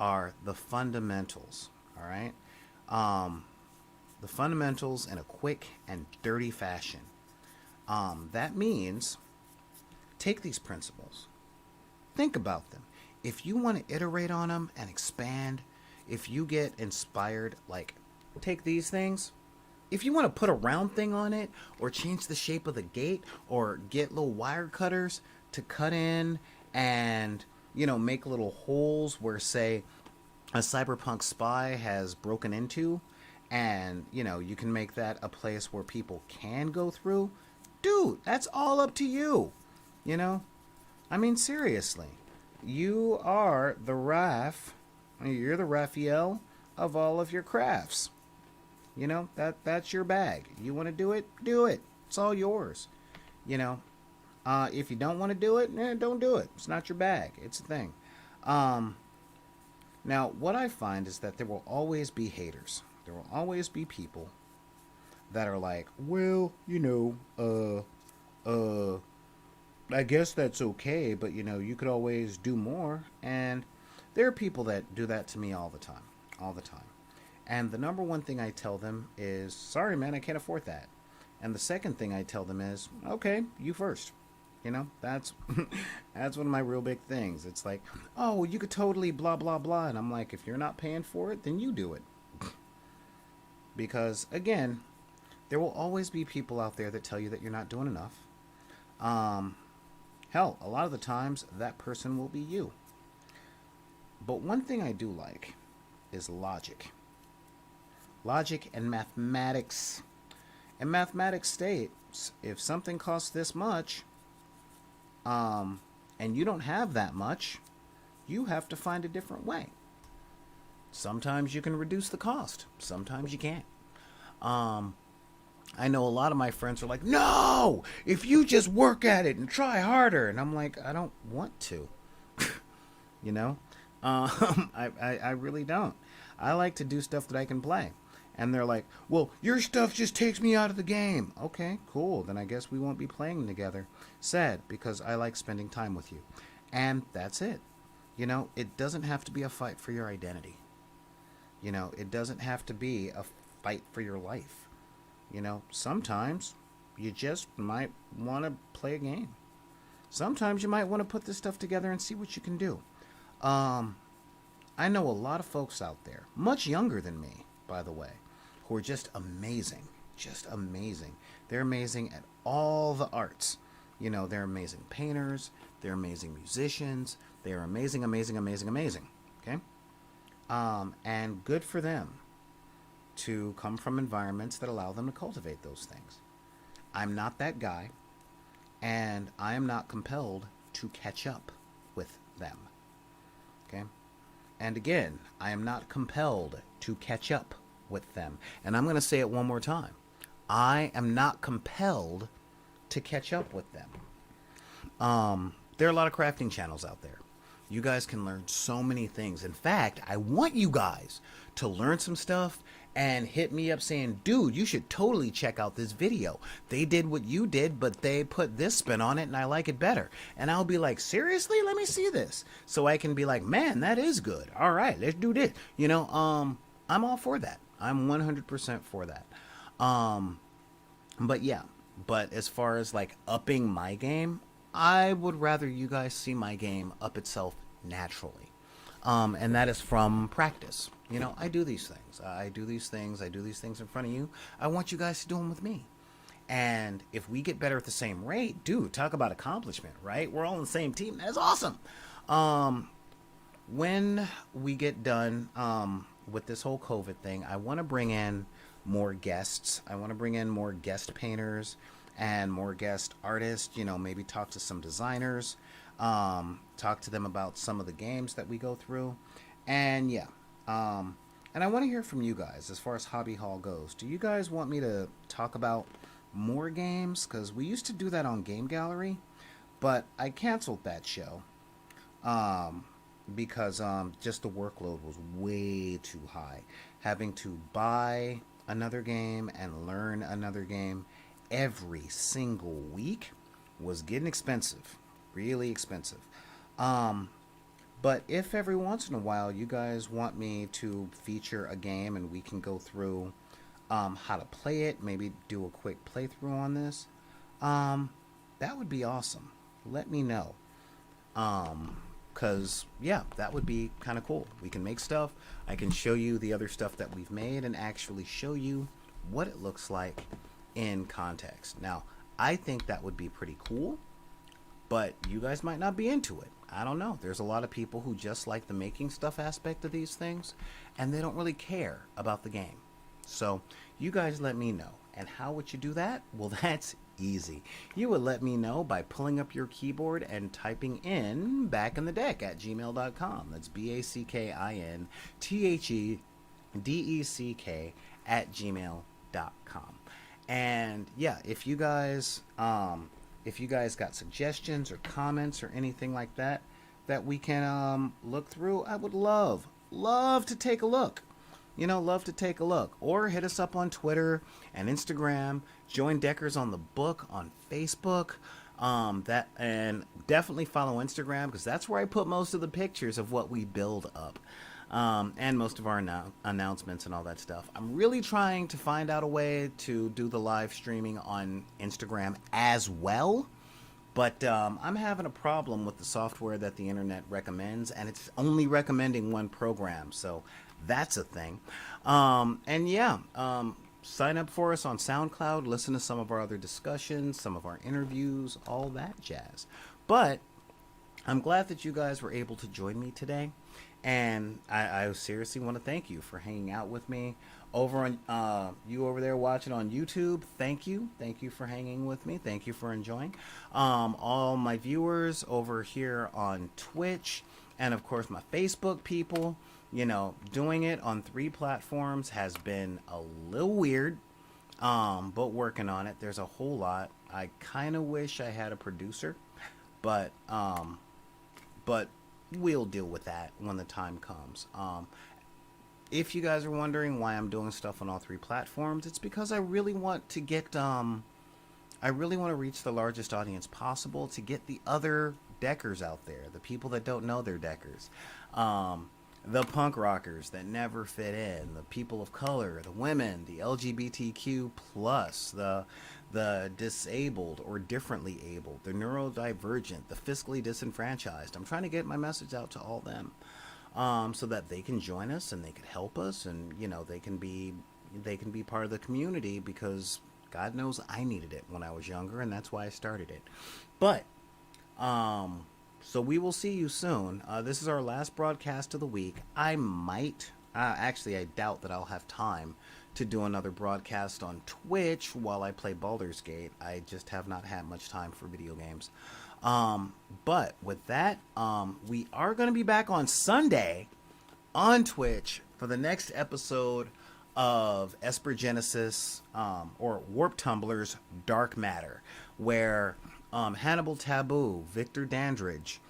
are the fundamentals. All right. Um, the fundamentals in a quick and dirty fashion. That means take these principles, think about them. If you want to iterate on them and expand, if you get inspired, like take these things. If you want to put a round thing on it, or change the shape of the gate, or get little wire cutters to cut in and, you know, make little holes where, say, a cyberpunk spy has broken into, and, you know, you can make that a place where people can go through, dude, that's all up to you. You know? I mean, seriously. You are the you're the Raphael of all of your crafts. You know, that's your bag. You want to do it? Do it. It's all yours. You know? If you don't want to do it, don't do it. It's not your bag. It's a thing. Now, what I find is that there will always be haters. There will always be people that are like, well, you know, I guess that's okay, but, you know, you could always do more. And there are people that do that to me all the time. All the time. And the number one thing I tell them is, sorry, man, I can't afford that. And the second thing I tell them is, okay, you first. You know, that's that's one of my real big things. It's like, oh, you could totally blah, blah, blah. And I'm like, if you're not paying for it, then you do it. Because, again, there will always be people out there that tell you that you're not doing enough. Hell, a lot of the times, that person will be you. But one thing I do like is logic. Logic and mathematics. And mathematics states, if something costs this much, and you don't have that much, you have to find a different way. Sometimes you can reduce the cost. Sometimes you can't. I know a lot of my friends are like, no, if you just work at it and try harder. And I'm like, I don't want to. You know? I really don't. I like to do stuff that I can play. And they're like, well, your stuff just takes me out of the game. Okay, cool. Then I guess we won't be playing together. Sad, because I like spending time with you. And that's it. You know, it doesn't have to be a fight for your identity. You know, it doesn't have to be a fight for your life. You know, sometimes you just might want to play a game. Sometimes you might want to put this stuff together and see what you can do. I know a lot of folks out there, much younger than me, by the way, who are just amazing. Just amazing. They're amazing at all the arts. You know, they're amazing painters. They're amazing musicians. They're amazing, amazing, amazing, amazing. Okay? And good for them to come from environments that allow them to cultivate those things. I'm not that guy, and I am not compelled to catch up with them. Okay? And again, I am not compelled to catch up with them. And I'm going to say it one more time. I am not compelled to catch up with them. There are a lot of crafting channels out there. You guys can learn so many things. In fact, I want you guys to learn some stuff and hit me up saying, dude, you should totally check out this video. They did what you did, but they put this spin on it and I like it better. And I'll be like, seriously? Let me see this. So I can be like, man, that is good. All right, let's do this. You know, I'm all for that. I'm 100% for that. But yeah, but as far as like upping my game, I would rather you guys see my game up itself naturally. And that is from practice. You know, I do these things. I do these things in front of you. I want you guys to do them with me. And if we get better at the same rate, dude, talk about accomplishment, right? We're all on the same team. That's awesome. Um, when we get done with this whole COVID thing, I want to bring in more guests. I want to bring in more guest painters and more guest artists. You know, maybe talk to some designers, talk to them about some of the games that we go through, and yeah. And I want to hear from you guys as far as Hobby Hall goes. Do you guys want me to talk about more games? Because we used to do that on Game Gallery, but I canceled that show um, because just the workload was way too high. Having to buy another game and learn another game every single week was getting expensive, really expensive. Um, but if every once in a while you guys want me to feature a game and we can go through how to play it, maybe do a quick playthrough on this, um, that would be awesome. Let me know. Because, yeah, that would be kind of cool. We can make stuff. I can show you the other stuff that we've made and actually show you what it looks like in context. Now, I think that would be pretty cool, but you guys might not be into it. I don't know. There's a lot of people who just like the making stuff aspect of these things, and they don't really care about the game. So, you guys let me know. And how would you do that? Well, that's easy. You would let me know by pulling up your keyboard and typing in back in the deck at gmail.com. That's BACKINTHEDECK at gmail.com. And yeah, if you guys got suggestions or comments or anything like that that we can look through, I would love to take a look. You know, love to take a look. Or hit us up on Twitter and Instagram. Join Deckers on the Book on Facebook. That and definitely follow Instagram because that's where I put most of the pictures of what we build up. And most of our announcements and all that stuff. I'm really trying to find out a way to do the live streaming on Instagram as well. But I'm having a problem with the software that the internet recommends, and it's only recommending one program. So that's a thing. And yeah, sign up for us on SoundCloud, listen to some of our other discussions, some of our interviews, all that jazz. But I'm glad that you guys were able to join me today. And I seriously want to thank you for hanging out with me over on you over there watching on YouTube. Thank you for hanging with me. Thank you for enjoying. All my viewers over here on Twitch, and of course my Facebook people. You know, doing it on 3 platforms has been a little weird, but working on it. There's a whole lot. I kind of wish I had a producer, but but we'll deal with that when the time comes. If you guys are wondering why I'm doing stuff on all 3 platforms, it's because I really want to get I really want to reach the largest audience possible to get the other deckers out there, the people that don't know they're deckers. The punk rockers that never fit in, the people of color, the women, the LGBTQ plus, the disabled or differently abled, the neurodivergent, the fiscally disenfranchised. I'm trying to get my message out to all them, so that they can join us and they can help us, and you know they can be part of the community because God knows I needed it when I was younger, and that's why I started it. But so we will see you soon. This is our last broadcast of the week. I might, actually, I doubt that I'll have time to do another broadcast on Twitch while I play Baldur's Gate. I just have not had much time for video games. But with that, we are going to be back on Sunday on Twitch for the next episode of Esper Genesis, or Warp Tumblr's Dark Matter, where Hannibal Taboo, Victor Dandridge,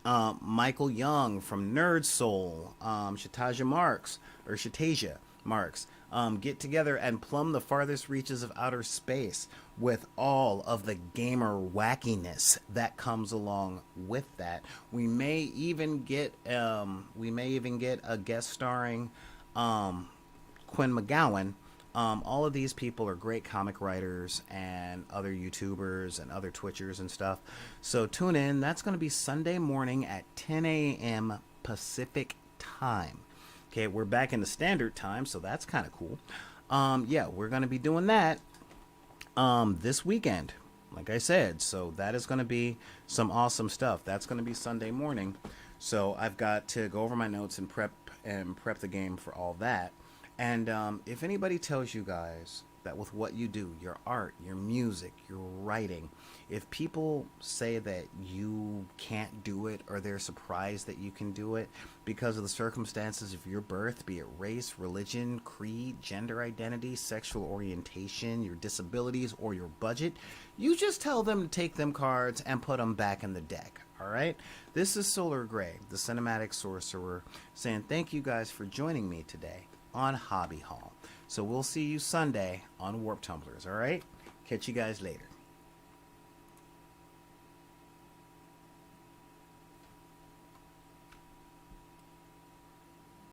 Michael Young from Nerd Soul, Shatasia Marks, get together and plumb the farthest reaches of outer space with all of the gamer wackiness that comes along with that. We may even get a guest starring Quinn McGowan. All of these people are great comic writers and other YouTubers and other Twitchers and stuff. So tune in. That's going to be Sunday morning at 10 a.m. Pacific time. Okay, we're back in the standard time, so that's kind of cool. Yeah, we're going to be doing that this weekend, like I said. So that is going to be some awesome stuff. That's going to be Sunday morning. So I've got to go over my notes and prep the game for all that. And if anybody tells you guys that with what you do, your art, your music, your writing, if people say that you can't do it or they're surprised that you can do it because of the circumstances of your birth, be it race, religion, creed, gender identity, sexual orientation, your disabilities, or your budget, you just tell them to take them cards and put them back in the deck. All right? This is Solar Gray, the cinematic sorcerer, saying thank you guys for joining me today on Hobby Hall. So we'll see you Sunday on Warp Tumblers, all right? Catch you guys later.